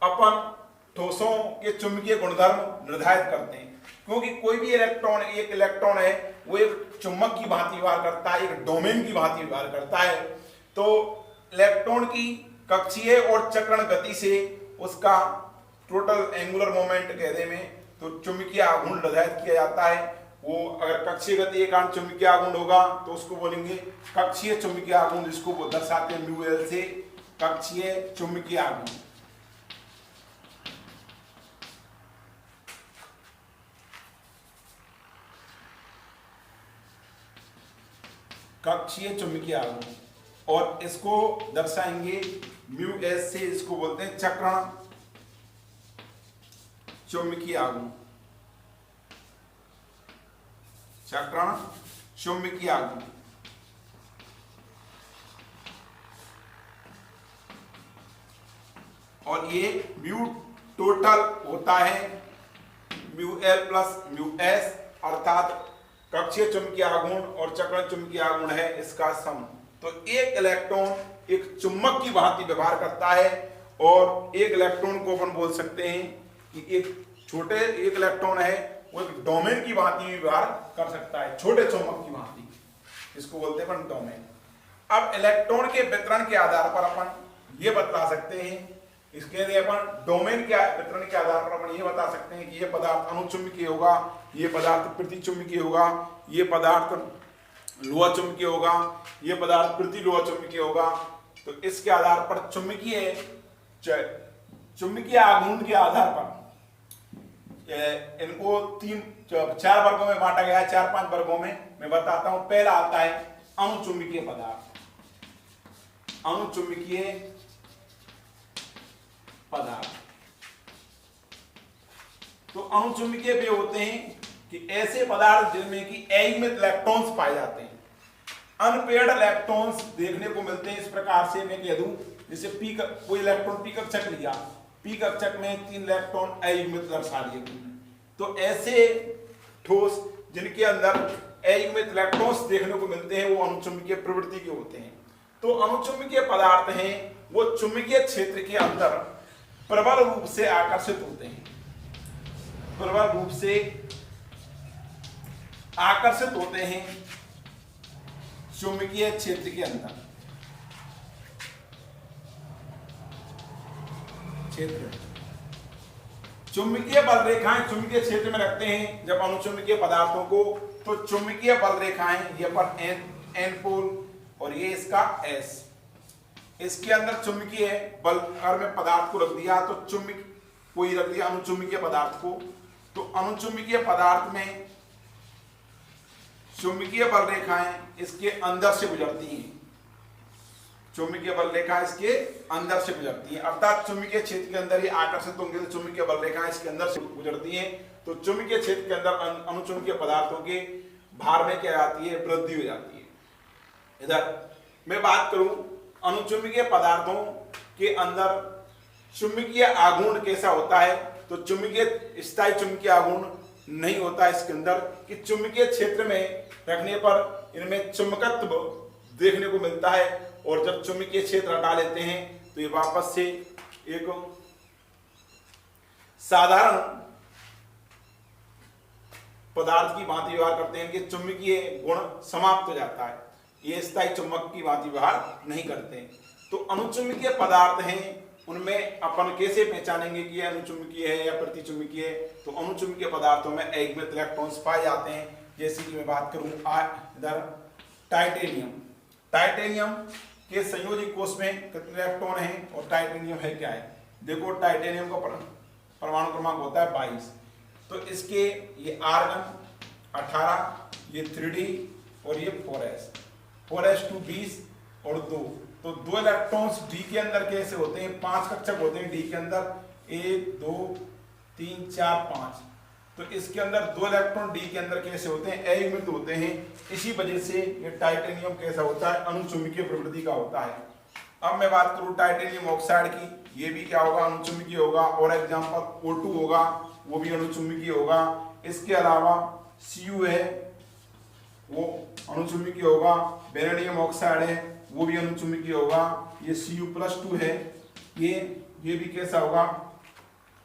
अपन ठोसों के चुंबकीय गुणधर्म निर्धारित करते हैं, क्योंकि कोई भी एक इलेक्ट्रॉन है वो एक चुंबक की भांति व्यवहार करता है, एक डोमेन की भांति व्यवहार करता है। तो इलेक्ट्रॉन की कक्षीय और चक्रण गति से उसका टोटल एंगुलर मोमेंट कहने में तो चुंबकीय आघूर्ण निर्धारित किया जाता है। वो अगर कक्षीय गति के कारण चुंबकीय आघूर्ण होगा तो उसको बोलेंगे कक्षीय चुंबकीय आघूर्ण, जिसको वो दर्शाते हैं म्यू एल से, कक्षीय चुंबकीय आघूर्ण। कक्षीय चुंबकीय आघूर्ण, और इसको दर्शाएंगे म्यू एस से, इसको बोलते हैं चक्रण चुंबकीय आघूर्ण, चक्रण चुंबकीय आघूर्ण। और ये म्यू टोटल होता है mu L plus mu S, अर्थात कक्षीय चुंबकीय आघूर्ण और चक्रण चुंबकीय आघूर्ण है इसका सम। तो एक इलेक्ट्रॉन एक चुंबक की भांति व्यवहार करता है और एक इलेक्ट्रॉन को अपन बोल सकते हैं कि एक इलेक्ट्रॉन है वो एक डोमेन की भांति व्यवहार कर सकता है, छोटे चुंबक की भांति, इसको बोलते हैं अपन डोमेन। अब इलेक्ट्रॉन के वितरण के आधार पर अपन ये बता सकते हैं, इसके लिए अपन डोमेन के वितरण के आधार पर अपन ये बता सकते हैं कि ये पदार्थ अनुचुंबकीय होगा, ये पदार्थ प्रतिचुंबकीय होगा, ये पदार्थ लोहा चुंबकीय होगा, ये पदार्थ प्रति लोहा चुंबकीय होगा। तो इसके आधार पर चुंबकीय आघूर्ण के आधार पर इनको 4 वर्गों में बांटा गया है, 4-5 वर्गों में मैं बताता हूं। पहला आता है अणुचुंबकीय पदार्थ। अणुचुंबकीय पदार्थ तो अणुचुंबकीय वे होते हैं कि ऐसे पदार्थ जिनमें कि अयुग्मित इलेक्ट्रॉन्स पाए जाते हैं। अनपेयर्ड इलेक्ट्रॉन्स देखने को मिलते हैं। इस प्रकार से मैं कह दूं, जैसे कोई इलेक्ट्रॉन पी कक्षक लिया, पी कक्षक में 3 इलेक्ट्रॉन अयुग्मित दर्शा दिए। तो ऐसे ठोस जिनके अंदर अयुग्मित इलेक्ट्रॉन्स देखने को मिलते हैं वो अणुचुंबकीय प्रवृत्ति के होते हैं। तो अणुचुंबकीय पदार्थ हैं वो चुंबकीय क्षेत्र के अंदर प्रबल रूप से आकर्षित होते हैं, प्रबल रूप से आकर्षित होते हैं चुंबकीय क्षेत्र के अंदर। चुंबकीय बल रेखाएं चुंबकीय क्षेत्र में रखते हैं जब अणुचुंबकीय पदार्थों को। तो चुंबकीय बल रेखाएं ये पर एन पोल और ये इसका एस, इसके अंदर चुंबकीय बल अगर में पदार्थ को रख दिया तो कोई रख दिया अणुचुंबकीय पदार्थ को, तो अणुचुंबकीय पदार्थ में चुंबकीय बल रेखाएं इसके अंदर से गुजरती हैं। चुंबकीय बल रेखा इसके अंदर से गुजरती है, अर्थात चुंबकीय क्षेत्र के अंदर ही आकर्षित होंगे तो चुंबकीय बल रेखा इसके अंदर से गुजरती है। तो चुंबकीय क्षेत्र के अंदर अणुचुंबकीय पदार्थों के भार में क्या आती है, वृद्धि हो जाती है। इधर मैं बात करूं अणुचुंबकीय पदार्थों के अंदर चुंबकीय आघूर्ण कैसा होता है, तो चुंबकीय स्थायी चुंबकीय आघूर्ण नहीं होता इसके अंदर, कि चुंबकीय क्षेत्र में रखने पर इनमें चुंबकत्व देखने को मिलता है और जब चुंबकीय क्षेत्र हटा लेते हैं तो ये वापस से एक साधारण पदार्थ की भांति व्यवहार करते हैं कि चुंबकीय गुण समाप्त हो जाता है, ये स्थायी चुंबक की भांति व्यवहार नहीं करते हैं। तो अणुचुंबकीय पदार्थ हैं उनमें अपन कैसे पहचानेंगे कि यह अणुचुंबकीय है या प्रतिचुंबकीय है, तो अणुचुंबकीय पदार्थों में अयुग्मित इलेक्ट्रॉन्स पाए जाते हैं। जैसे कि मैं बात करूं इधर टाइटेनियम, टाइटेनियम के संयोजी कोष में कितने इलेक्ट्रॉन हैं और टाइटेनियम है क्या है, देखो टाइटेनियम का परमाणु क्रमांक होता है 22। तो इसके ये आर्गन 18, ये 3D और ये 4s2 20 और 2, तो 2 इलेक्ट्रॉन्स डी के अंदर कैसे होते हैं, 5 कक्षक होते हैं डी के अंदर, 1 2 3 4 5। तो इसके अंदर 2 इलेक्ट्रॉन डी के अंदर कैसे होते हैं, अयुग्मित होते हैं। इसी वजह से ये टाइटेनियम कैसा होता है, अणुचुंबकीय प्रवृत्ति का होता है। अब मैं बात करूं टाइटेनियम ऑक्साइड की, ये भी क्या होगा, अणुचुंबकीय होगा। और एग्जांपल O2 होगा, वो भी अणुचुंबकीय होगा। इसके अलावा Cu है वो अणुचुंबकीय होगा। बेरिलियम ऑक्साइड है वो भी अणुचुंबकीय होगा। ये Cu+2 है, ये भी कैसा होगा,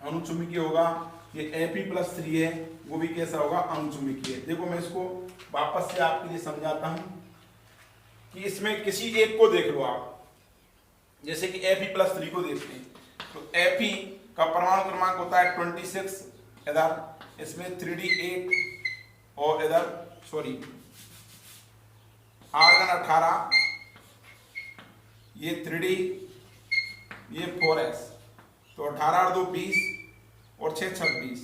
अणुचुंबकीय होगा। ये Fe+3 है वो भी कैसा होगा, अणुचुंबकीय। देखो मैं इसको वापस से आपके लिए समझाता हूं कि इसमें किसी एक को देख लो आप, जैसे कि Fe+3 को देखते हैं तो Fe का परमाणु क्रमांक होता है 26, इधर इसमें 3D 8 और इधर आर्गन 18, ये 3D, ये 4s, तो 18 और 2 20 और 6 26,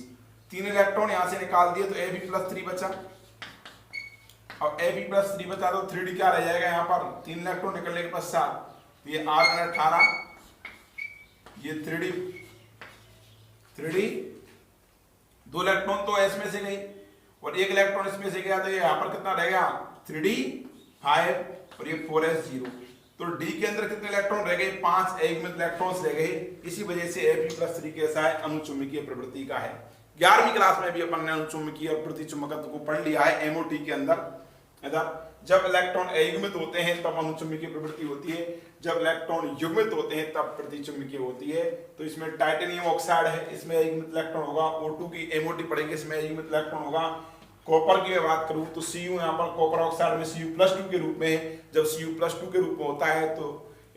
3 इलेक्ट्रॉन यहां से निकाल दिए तो Fe+3 बचा। अब Fe+3 बचा तो 3D क्या रह जाएगा, यहाँ पर 3 इलेक्ट्रॉन निकलने के पश्चात ये आर्गन 18, ये 3D 2 इलेक्ट्रॉन तो S में से गई और 1 इलेक्ट्रॉन इसमें से गया, तो ये यहाँ पर कितना रह गया, 3D 5 और ये 4s 0। तो D के अंदर कितने इलेक्ट्रॉन रह गए, 5 अयुग्मित इलेक्ट्रॉन्स रह गए। इसी वजह से Fe+3 कैसा है, अणुचुंबकीय प्रवृत्ति का है। 11वीं क्लास में भी अपन ने अणुचुंबकीय और प्रतिचुंबकत्व को पढ़ लिया है MOT के अंदर। जब इलेक्ट्रॉन अयुग्मित होते हैं तब अणुचुंबकीय प्रवृत्ति होती है, जब इलेक्ट्रॉन युग्मित होते हैं तब प्रतिचुंबकीय होती है। तो इसमें टाइटेनियम ऑक्साइड है, इसमें अयुग्मित इलेक्ट्रॉन होगा। O2 की MOT पढ़ेंगे, इसमें अयुग्मित इलेक्ट्रॉन होगा। कॉपर की बात करूं तो Cu यहाँ पर कॉपर ऑक्साइड में Cu+2 के रूप में है। जब Cu+2 के रूप में होता है तो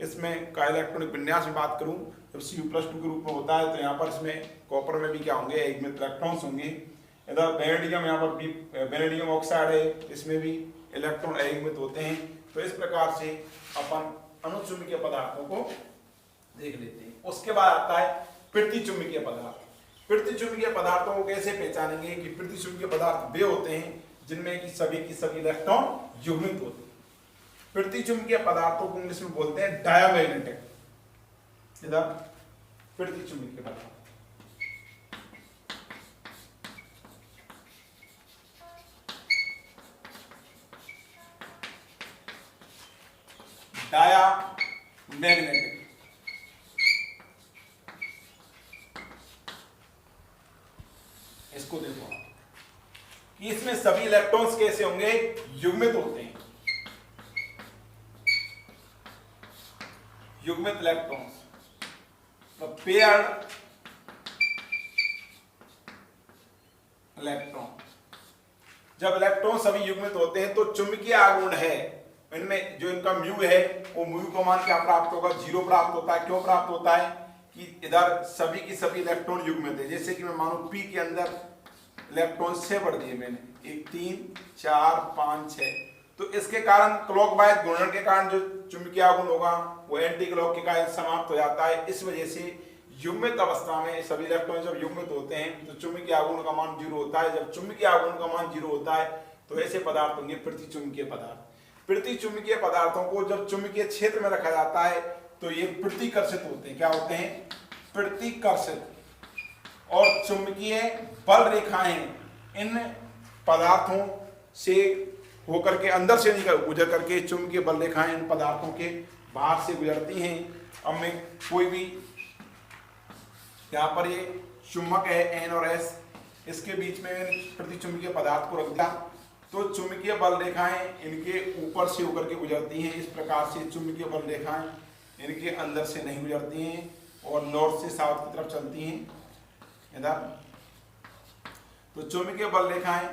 इसमें का इलेक्ट्रॉनिक विन्यास में बात करूं, जब Cu+2 के रूप में होता है तो यहाँ पर इसमें कॉपर में भी क्या होंगे, अयुग्मित इलेक्ट्रॉन्स होंगे। इधर बेरिलियम, यहाँ पर बेरिलियम ऑक्साइड है, इसमें भी इलेक्ट्रॉन अयुग्मित होते हैं। तो इस प्रकार से अपन अनुचुंबकीय पदार्थों को देख लेते हैं। उसके बाद आता है प्रतिचुंबकीय पदार्थ। प्रतिचुंबकीय पदार्थों को कैसे पहचानेंगे कि प्रतिचुंबकीय पदार्थ वे होते हैं जिनमें की सभी इलेक्ट्रॉन युग्मित होते हैं। प्रतिचुंबकीय पदार्थों को इंग्लिश में बोलते हैं डायामैग्नेटिक। इधर प्रतिचुंबकीय पदार्थ डायामैग्नेटिक। इसको देखो कि इसमें सभी इलेक्ट्रॉन्स कैसे होंगे, युग्मित होते हैं। युग्मित इलेक्ट्रॉन्स, तो पेयर्ड इलेक्ट्रॉन। जब इलेक्ट्रॉन सभी युग्मित होते हैं तो चुंबकीय आघूर्ण है इनमें, जो इनका म्यू है वो म्यू का मान क्या प्राप्त होगा, 0 प्राप्त होता है। क्यों प्राप्त होता है कि इधर सभी की सभी इलेक्ट्रॉन युग्मित है। जैसे कि मैं मानो पी के अंदर इलेक्ट्रॉन 6 बढ़ दिए मैंने, 1 3 4 5 6, तो इसके कारण क्लॉकवाइज घूर्णन के कारण जो चुंबकीय आघूर्ण होगा वो एंटी क्लॉक के कारण समाप्त हो जाता है। इस वजह से युग्मित अवस्था में सभी इलेक्ट्रॉन जब युग्मित होते हैं तो चुंबकीय आघूर्ण का मान 0 होता है। जब चुंबकीय आघूर्ण का मान 0 होता है तो ऐसे पदार्थ होंगे प्रतिचुंबकीय पदार्थ। प्रतिचुंबकीय पदार्थों को जब चुंबकीय क्षेत्र में रखा जाता है तो ये प्रतिकर्षित होते हैं। क्या होते हैं, प्रतिकर्षित। और चुंबकीय बल रेखाएं इन पदार्थों से होकर के अंदर से गुजर करके चुंबकीय बल रेखाएं इन पदार्थों के बाहर से गुजरती हैं। अब मैं कोई भी यहाँ पर ये चुंबक है N और S, इसके बीच में प्रतिचुंबकीय पदार्थ को रख दिया तो चुंबकीय बल रेखाएं इनके ऊपर से होकर के गुजरती हैं। इस प्रकार से चुंबकीय बल रेखाएं इनके अंदर से नहीं गुजरती हैं और नॉर्थ से साउथ की तरफ चलती हैं इधर। तो चुंबकीय बल रेखाएं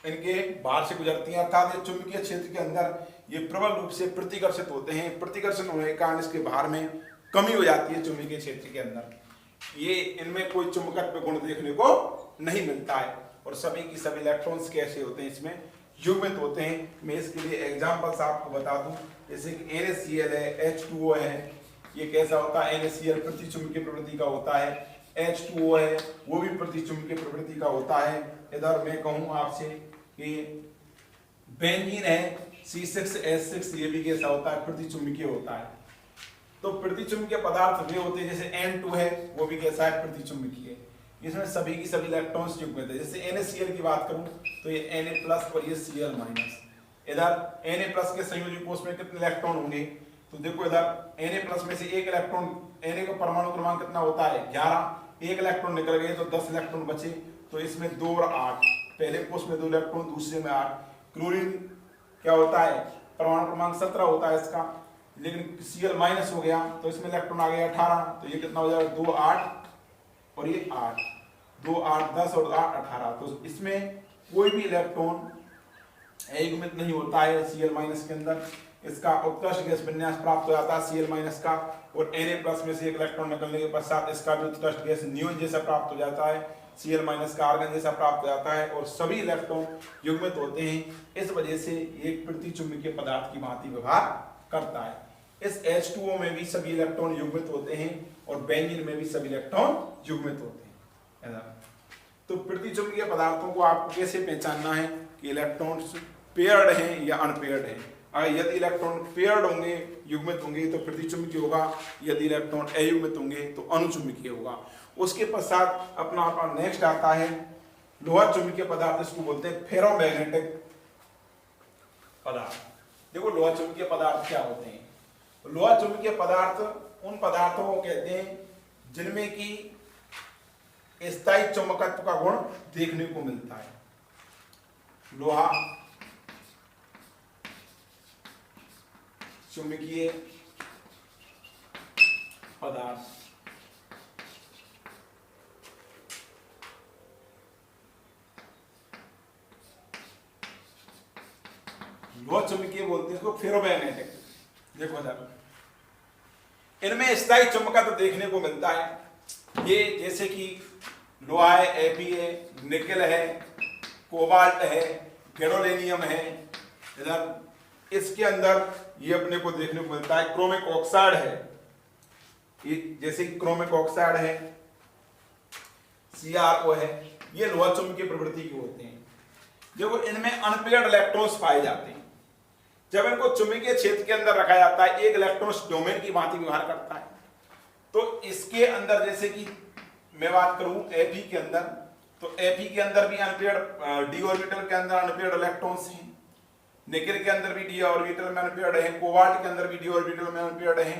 इनके बाहर से गुजरती हैं, अर्थात ये चुंबकीय क्षेत्र के अंदर ये प्रबल रूप से प्रतिकर्षित होते हैं। प्रतिकर्षण होने के कारण इसके बाहर में कमी हो जाती है चुंबकीय क्षेत्र के अंदर। ये इनमें कोई चुंबकत्व गुण देखने को नहीं मिलता है। और सभी की सभी इलेक्ट्रॉन्स कैसे होते हैं, इसमें युग्मित होते हैं। मैं इसके लिए एग्जांपल्स आपको बता दूं, जैसे कि NaCl है, H2O है, ये कैसा होता है, NaCl प्रतिचुंबकीय प्रवृत्ति का होता है, H2O है वो भी प्रतिचुंबकीय प्रवृत्ति का होता है। इधर मैं कहूँ आपसे कि बेंजीन है C6H6, ये भी कैसा होता है, प्रतिचुंबकीय होता है। तो प्रतिचुंबकीय पदार्थ वे होते हैं, जैसे N2 है वो भी कैसा है, प्रतिचुंबकीय। इसमें सभी की सभी इलेक्ट्रॉन्स युग्मित है। जैसे NaCl की बात करूं तो ये Na+ और ये Cl-। इधर Na+ के संयोजी कोष में कितने इलेक्ट्रॉन होंगे, तो देखो इधर Na+ में से एक इलेक्ट्रॉन, Na का परमाणु क्रमांक कितना होता है 11, एक इलेक्ट्रॉन निकल गए तो 10 इलेक्ट्रॉन बचे। तो इसमें 2 और 8, पहले कोष में 2 इलेक्ट्रॉन, दूसरे में 8। क्लोरीन क्या होता है, परमाणु क्रमांक 17 होता है इसका, लेकिन Cl- हो गया तो इसमें इलेक्ट्रॉन आ गया 18, तो ये कितना हो जाएगा 2 8 और ये 8, 2 8 10 और 8 18। तो इसमें कोई भी इलेक्ट्रॉन अयुग्मित नहीं होता है Cl- के अंदर। इसका उत्कृष्ट गैस विन्यास प्राप्त हो जाता है Cl- का, और Na+ में से एक इलेक्ट्रॉन निकलने के पश्चात इसका भी उत्कृष्ट गैस नियोन जैसा प्राप्त हो जाता है, Cl- का आर्गन जैसा प्राप्त हो जाता है, और सभी इलेक्ट्रॉन युग्मित होते हैं। इस वजह से एक प्रतिचुंबकीय पदार्थ की भांति व्यवहार करता है। इस H2O में भी सभी इलेक्ट्रॉन युग्मित होते हैं और बेंजीन में भी सभी इलेक्ट्रॉन युग्मित होते हैं। तो प्रतिचुंबकीय पदार्थों को आपको कैसे पहचानना है कि इलेक्ट्रॉन्स पेयर्ड हैं या अनपेयर्ड हैं। अगर यदि इलेक्ट्रॉन पेयर्ड होंगे, युग्मित होंगे तो प्रतिचुंबकीय होगा, यदि इलेक्ट्रॉन अयुग्मित होंगे तो अनुचुंबकीय होगा। उसके पश्चात अपना नेक्स्ट आता है लोहा चुंबकीय पदार्थ, इसको बोलते हैं फेरोमैग्नेटिक पदार्थ। देखो लोहा चुंबकीय पदार्थ क्या होते हैं, लोहा चुंबकीय पदार्थ उन पदार्थों को कहते हैं जिनमें की स्थायी चुंबकत्व का गुण देखने को मिलता है। लोहा चुंबकीय पदार्थ लोहा चुंबकीय बोलते हैं इसको, फेरोमैग्नेटिक। देखो सर, इनमें स्थायी चुंबकत्व देखने को मिलता है। ये जैसे कि लोहा है, Fe है, निकेल है, कोबाल्ट है, गैडोलिनियम है, इधर इसके अंदर ये अपने को देखने को मिलता है क्रोमिक ऑक्साइड है, ये जैसे कि क्रोमिक ऑक्साइड है, CrO है, ये लोहा चुंबकीय प्रवृत्ति के होते हैं। देखो इनमें अनपेयर्ड इलेक्ट्रॉन्स पाए जाते हैं। जब इनको चुंबकीय क्षेत्र के अंदर रखा जाता है, एक इलेक्ट्रॉन डोमेन की भांति व्यवहार करता है। तो इसके अंदर जैसे कि मैं बात करूं Fe के अंदर, तो Fe के अंदर भी अनपेयर्ड, d ऑर्बिटल के अंदर अनपेयर्ड इलेक्ट्रॉन्स हैं, निकेल के अंदर भी d ऑर्बिटल में अनपेयर्ड है, कोबाल्ट के अंदर भी d ऑर्बिटल में अनपेयर्ड है,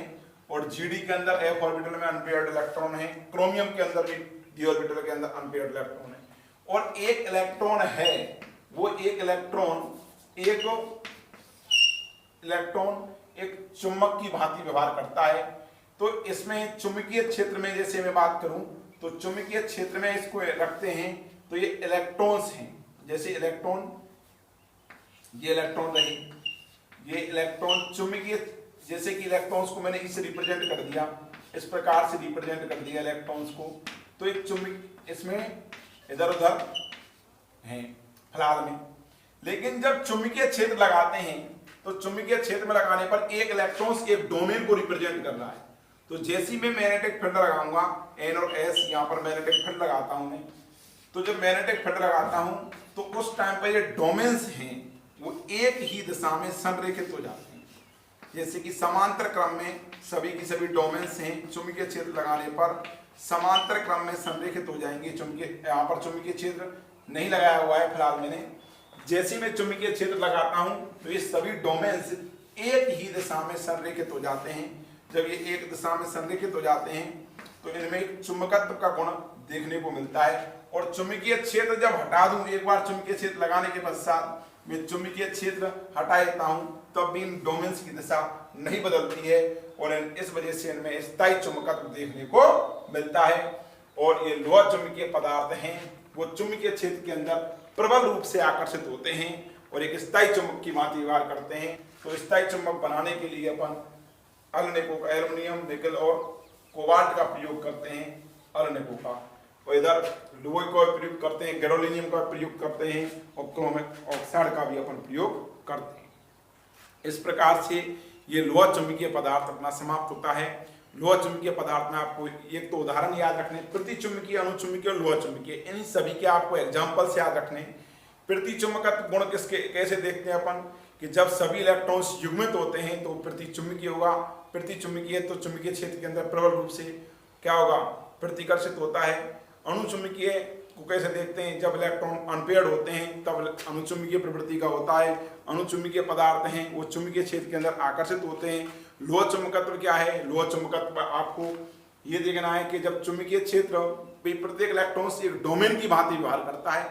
और Gd के अंदर f ऑर्बिटल में अनपेयर्ड इलेक्ट्रॉन है, क्रोमियम के अंदर भी d ऑर्बिटल के अंदर अनपेयर्ड इलेक्ट्रॉन है। और एक इलेक्ट्रॉन है, वो एक इलेक्ट्रॉन एक चुंबक की भांति व्यवहार करता है। तो इसमें चुंबकीय क्षेत्र में जैसे मैं बात करूं, तो चुंबकीय क्षेत्र में इसको रखते हैं, तो ये इलेक्ट्रॉन्स हैं, जैसे इलेक्ट्रॉन, ये इलेक्ट्रॉन रहे, ये इलेक्ट्रॉन चुंबकीय, जैसे कि इलेक्ट्रॉन्स को मैंने इसे रिप्रेजेंट कर दिया, इस प्रकार से रिप्रेजेंट कर दिया इलेक्ट्रॉन्स को। तो एक चुंबक इसमें इधर उधर हैं फिलहाल में, लेकिन जब चुंबकीय क्षेत्र लगाते हैं तो चुंबकीय क्षेत्र में लगाने पर एक इलेक्ट्रॉन्स एक डोमेन को रिप्रेजेंट कर रहा है। तो जैसे ही मैं मैग्नेटिक फील्ड लगाऊंगा, N और S, यहाँ पर मैग्नेटिक फील्ड लगाता हूं मैं, तो जब मैग्नेटिक फील्ड लगाता हूं तो उस टाइम पर ये डोमेन्स हैं वो एक ही दिशा में संरेखित हो जाते हैं। जैसे कि समांतर क्रम में सभी की सभी डोमेन्स हैं, चुंबकीय क्षेत्र लगाने पर समांतर क्रम में संरेखित हो जाएंगे। चुंबकीय, यहाँ पर चुंबकीय क्षेत्र नहीं लगाया हुआ है फिलहाल मैंने, जैसे मैं चुंबकीय क्षेत्र लगाता हूं तो ये सभी डोमेन्स एक ही दिशा में संरेखित हो जाते हैं। जब ये एक दिशा में संरेखित हो जाते हैं तो इनमें एक चुंबकत्व का गुण देखने को मिलता है। और चुंबकीय क्षेत्र जब हटा दूं, एक बार चुंबकीय क्षेत्र लगाने के पश्चात मैं चुंबकीय क्षेत्र हटा देता हूं, तब भी इन डोमेन्स की दिशा नहीं बदलती है, और इस वजह से इनमें स्थायी चुंबकत्व देखने को मिलता है। और ये लोहा चुंबकीय पदार्थ हैं, वो चुंबकीय क्षेत्र के अंदर प्रबल रूप से आकर्षित होते हैं और एक स्थायी चुंबक की भांति व्यवहार करते हैं। तो स्थायी चुंबक बनाने के लिए अपन एल्युमिनियम, निकल और कोबाल्ट का प्रयोग करते हैं, अल्नेको का, और इधर लोहे का प्रयोग करते हैं, गैडोलिनियम का प्रयोग करते हैं, और क्रोमिक ऑक्साइड का भी अपन प्रयोग करते हैं। इस प्रकार से ये लोहा चुंबकीय पदार्थ अपना समाप्त होता है। लोहा चुंबकीय पदार्थ में आपको एक तो उदाहरण याद रखने, प्रति चुंबकीय, अणुचुंबकीय और लोहा चुंबकीय, इन सभी के आपको एग्जाम्पल्स याद रखने। प्रति चुंबकत्व गुण किसके कैसे देखते हैं अपन, कि जब सभी इलेक्ट्रॉन्स युग्मित होते हैं तो प्रति चुंबकीय होगा। प्रति चुंबकीय तो चुंबकीय क्षेत्र के अंदर प्रबल रूप से क्या होगा, प्रतिकर्षित होता है। अणुचुंबकीय को कैसे देखते हैं, जब इलेक्ट्रॉन अनपेयर्ड होते हैं तब अणुचुंबकीय प्रवृत्ति का होता है। अणुचुंबकीय पदार्थ हैं वो चुंबकीय क्षेत्र के अंदर आकर्षित होते हैं। लोहा चुंबकत्व क्या है, लोहा चुंबकत्व आपको ये देखना है कि जब चुंबकीय क्षेत्र प्रत्येक इलेक्ट्रॉन से एक डोमेन की भांति व्यवहार करता है,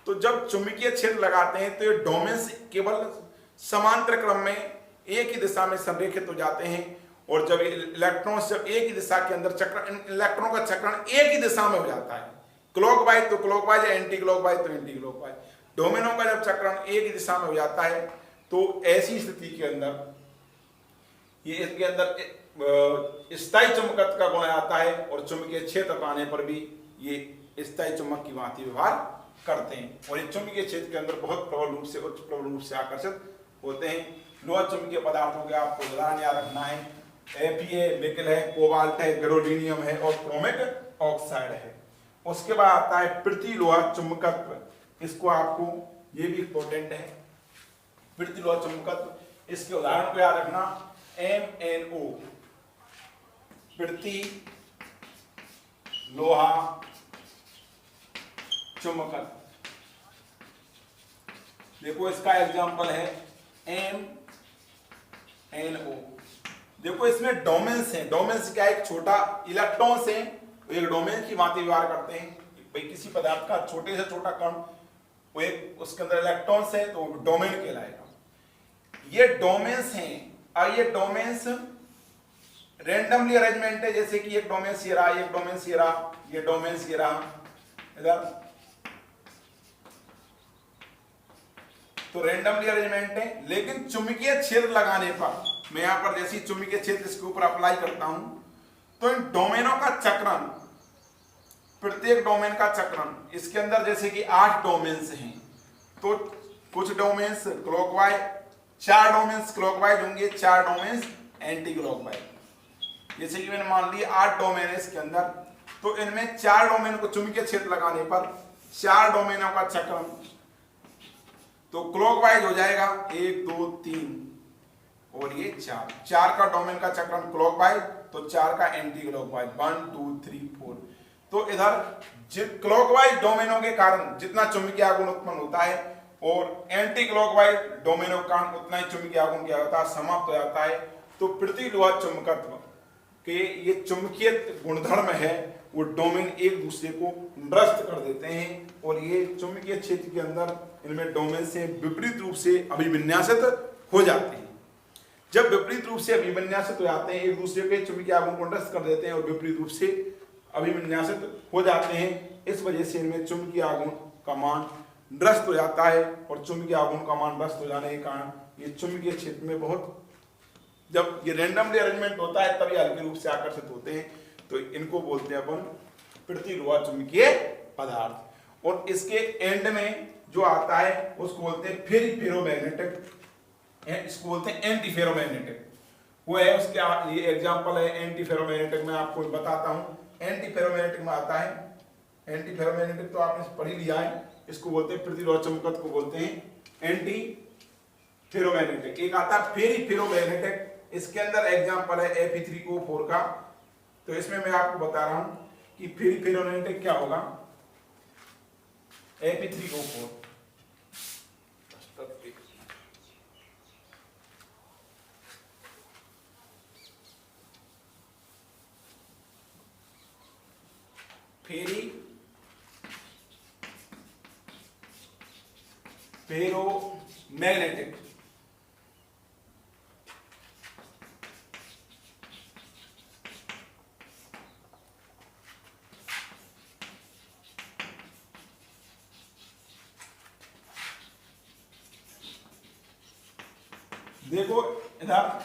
तो जब चुंबकीय क्षेत्र लगाते हैं तो ये डोमेन केवल समांतर क्रम में एक ही दिशा में संरेखित हो जाते हैं। और जब इलेक्ट्रॉन्स जब एक ही दिशा के अंदर चक्रण, इलेक्ट्रॉनों का चक्रण एक ही दिशा में हो जाता है, क्लॉकवाइज तो क्लॉकवाइज, एंटी क्लॉकवाइज तो एंटी क्लॉकवाइज, डोमेनों का जब चक्रण एक ही दिशा में हो जाता है, तो ऐसी स्थिति के अंदर ये इसके अंदर स्थायी चुंबकत्व का गुण आता है, और चुंबकीय क्षेत्र पाने पर भी ये स्थायी चुंबक की भांति व्यवहार करते हैं, और ये चुंबकीय क्षेत्र के अंदर बहुत प्रबल रूप से, उच्च प्रबल रूप से आकर्षित होते हैं। लोहा चुंबकीय पदार्थों के आपको उदाहरण याद रखना है, Fe है, निकल है, कोबाल्ट है, गैडोलिनियम है और क्रोमिक ऑक्साइड है। उसके बाद आता है प्रति लोहा चुंबकत्व, इसको आपको ये भी इंपॉर्टेंट है, प्रति लोहा चुंबकत्व। इसके उदाहरण को याद रखना, MnO, प्रति लोहा चुंबकत्व। देखो इसका एग्जांपल है MnO। देखो इसमें डोमेन्स हैं, डोमेन्स क्या, एक छोटा इलेक्ट्रॉन्स हैं, एक डोमेन की भांति व्यवहार करते हैं। भाई किसी पदार्थ का छोटे से छोटा कण, वो एक उसके अंदर इलेक्ट्रॉन्स है तो डोमेन कहलाएगा। ये डोमेन्स हैं, और ये डोमेन्स रैंडमली अरेंजमेंट है, जैसे कि एक डोमेन ये रहा, एक डोमेन ये रहा, ये डोमेन ये रहा इधर, तो रैंडमली अरेंजमेंट है। लेकिन चुंबकीय क्षेत्र लगाने पर, मैं यहां पर जैसे चुंबकीय क्षेत्र इसके ऊपर अप्लाई करता हूं, तो इन डोमेनों का चक्रण, प्रत्येक डोमेन का चक्रण, इसके अंदर जैसे कि 8 डोमेन्स हैं, तो कुछ डोमेन्स क्लॉकवाइज 4 डोमेन्स क्लॉकवाइज होंगे, 4 डोमेन्स एंटी क्लॉकवाइज। जैसे कि मैंने मान लिया 8 डोमेन है इसके अंदर, तो इनमें 4 डोमेन को चुंबकीय क्षेत्र लगाने पर 4 डोमेनों का चक्रण तो क्लॉकवाइज हो जाएगा 1 2 3 और ये 4 का डोमेन का चक्रण क्लॉकवाइज, तो 4 का एंटी क्लॉकवाइज 1 2 3 4। तो इधर क्लॉकवाइज डोमेनों के कारण जितना चुंबकीय आघूर्ण उत्पन्न होता है और एंटी क्लॉकवाइज डोमेनों के कारण उतना ही चुंबकीय आघूर्ण क्या होता है, समाप्त हो जाता है। तो प्रतिलोह चुंबकत्व के ये चुंबकीय गुणधर्म है, वो डोमेन एक दूसरे को निरस्त कर देते हैं और ये चुंबकीय क्षेत्र के अंदर इनमें डोमेन से विपरीत रूप से अभिविन्यासित हो जाते हैं। जब विपरीत रूप से अभिविन्यासित हो जाते हैं, एक दूसरे के चुंबकीय आघूर्ण को निरस्त कर देते हैं और विपरीत रूप से अभिविन्यासित हो जाते हैं, इस वजह से इनमें चुंबकीय आघूर्ण का मान निरस्त हो जाता है और चुंबकीय आघूर्ण का मान निरस्त हो जाने के कारण ये चुंबकीय क्षेत्र में बहुत, जब ये रैंडमली अरेंजमेंट होता है तभी हल्के रूप से आकर्षित होते हैं। तो इनको बोलते हैं अपन प्रतिलोह चुंबकीय पदार्थ। और इसके एंड में जो आता है उसको बोलते हैं फेरोमैग्नेटिक, इसको बोलते हैं एंटी फेरोमैग्नेटिक। वो है उसके ये एग्जांपल है एंटी फेरोमैग्नेटिक, मैं आपको बताता हूं। एंटी फेरोमैग्नेटिक में आता है, एंटी फेरोमैग्नेटिक तो आपने पढ़ ही लिया है, इसको बोलते हैं प्रतिलोह चुंबकत्व को बोलते हैं एंटी फेरोमैग्नेटिक। एक आता है फेरोमैग्नेटिक, इसके अंदर एग्जांपल है Fe3O4 का। तो इसमें मैं आपको बता रहा हूं कि फेरोमैग्नेटिक क्या होगा। Fe3O4 फेरोमैग्नेटिक देखो इधर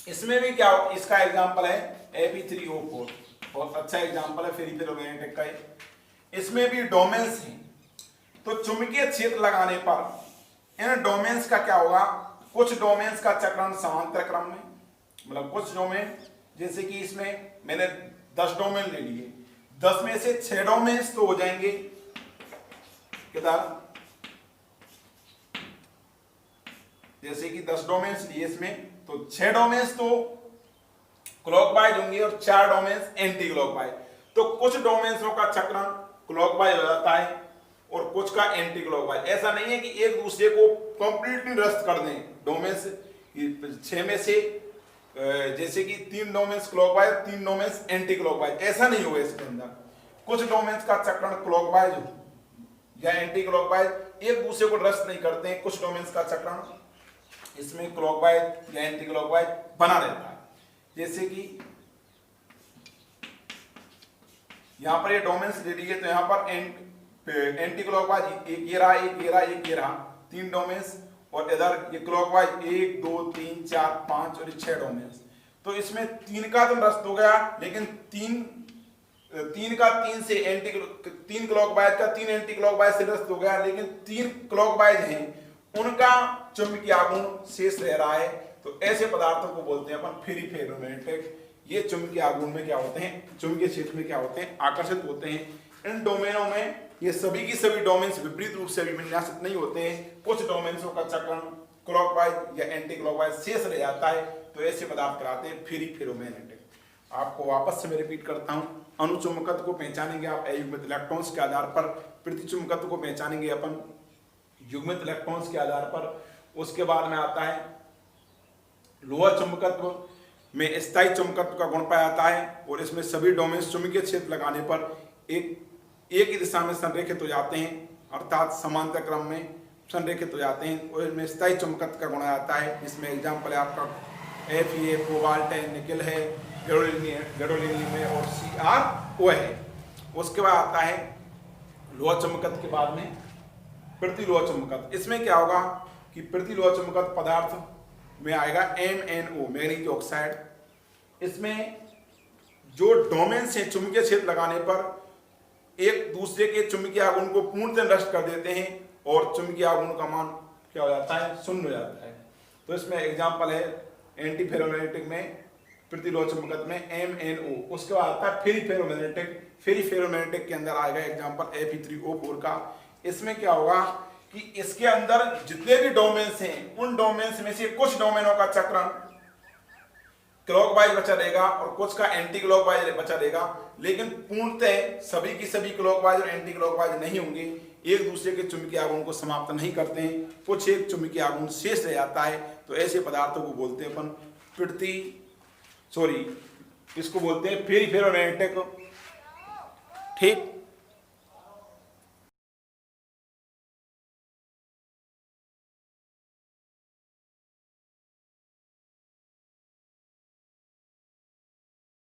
इसमें भी क्या हो, इसका एग्जांपल है Fe3O4, बहुत अच्छा एग्जांपल है फेरोमैग्नेटिक का। इसमें भी डोमेन्स हैं, तो चुंबकीय क्षेत्र लगाने पर इन डोमेन्स का क्या होगा, कुछ डोमेन्स का चक्रण समांतर क्रम में, मतलब कुछ डोमेन, जैसे कि इसमें मैंने 10 डोमेन ले लिए, 10 में से 6 डोमेन्स तो हो जाएंगे किधर, जैसे कि 10 डोमेन्स लिए इसमें, तो 6 डोमेन्स तो क्लॉकवाइज होंगे और 4 डोमेन्स एंटी क्लॉकवाइज। तो कुछ डोमेन्सों का चक्रण क्लॉकवाइज हो जाता है और कुछ का एंटी क्लॉकवाइज। ऐसा नहीं है कि एक दूसरे को कंप्लीटली निरस्त कर दें डोमेन्स 6 में से, जैसे कि 3 domains clockwise 3 domains anti clockwise, ऐसा नहीं होगा इसके अंदर। कुछ डोमेन्स का चक्रण क्लॉकवाइज या एंटी क्लॉकवाइज एक दूसरे को निरस्त नहीं करते हैं, कुछ डोमेन्स का चक्रण इसमें क्लॉकवाइज या एंटी क्लॉकवाइज बना रहता है। जैसे कि यहां पर ये डोमेन्स ले लिए, तो यहां पर एंटी क्लॉकवाइज एक ये रहा, एक ये रहा, एक ये रहा, 3 डोमेन्स, और इधर ये क्लॉकवाइज 1 2 3 4 5 और 6 डोमेन्स। तो इसमें 3 का तो निरस्त हो गया, लेकिन 3 का 3 से 3 क्लॉकवाइज का 3 एंटी क्लॉकवाइज से निरस्त हो गया, लेकिन 3 क्लॉकवाइज हैं उनका चुंबकीय आघूर्ण शेष रह रहा है। तो ऐसे पदार्थों को बोलते हैं अपन फेरोमैग्नेटिक। ये चुंबकीय आघूर्ण में क्या होते हैं, चुंबकीय क्षेत्र में क्या होते हैं, आकर्षित होते हैं। इन डोमेनों में ये सभी की सभी डोमेन्स विपरीत रूप से अभिविन्यासित नहीं होते हैं, कुछ डोमेन्सों का चक्रण क्लॉकवाइज या एंटी क्लॉकवाइज शेष रह जाता है। तो ऐसे पदार्थ कहलाते हैं फेरोमैग्नेटिक। आपको वापस से मैं रिपीट करता हूं, अनुचुंबकत्व को पहचानेंगे आप अयुग्मित इलेक्ट्रॉन्स के आधार पर, प्रतिचुंबकत्व को पहचानेंगे अपन युग्मित इलेक्ट्रॉन्स के आधार पर। उसके बाद में आता है लोह चुंबकत्व में स्थायी चुंबकत्व का गुण पाया जाता है और इसमें सभी डोमेन्स चुंबकीय क्षेत्र लगाने पर एक ही दिशा में संरेखित हो जाते हैं, अर्थात समांतर क्रम में संरेखित हो जाते हैं और इसमें स्थायी चुंबकत्व का गुण आ जाता है। इसमें एग्जाम्पल है आपका Fe, कोबाल्ट है, निकल है, गैडोलिनियम है और CrO है। उसके बाद आता है लोह चुंबकत्व के बाद में प्रतिलोह चुंबकत्व। इसमें क्या होगा कि प्रतिलोह चुंबकत्व पदार्थ में आएगा MnO, मैग्नीशियम ऑक्साइड। इसमें जो डोमेन्स हैं चुंबकीय क्षेत्र लगाने पर एक दूसरे के चुंबकीय आघूर्ण को पूर्णतः नष्ट कर देते हैं और चुंबकीय आघूर्ण का मान क्या हो जाता है, शून्य हो जाता है। तो इसमें एग्जाम्पल है एंटी फेरोमैग्नेटिक में प्रतिरोध चुंबकत्व में MnO। उसके बाद आता है फ्री फेरोमैग्नेटिक। फ्री फेरोमैग्नेटिक के अंदर आएगा एग्जाम्पल Fe3O4 का। इसमें क्या होगा कि इसके अंदर जितने भी डोमेन्स हैं उन डोमेन्स में से कुछ डोमेनों का चक्रण क्लॉकवाइज बचा रहेगा और कुछ का एंटी क्लॉकवाइज बचा रहेगा, लेकिन पूर्णतः सभी की सभी क्लॉकवाइज और एंटी क्लॉकवाइज नहीं होंगे, एक दूसरे के चुंबकीय आघूर्ण को समाप्त नहीं करते हैं, कुछ एक चुंबकीय आघूर्ण शेष रह जाता है। तो ऐसे पदार्थों को बोलते हैं अपन इसको बोलते हैं फ्री फेरोमैग्नेटिक। ठीक।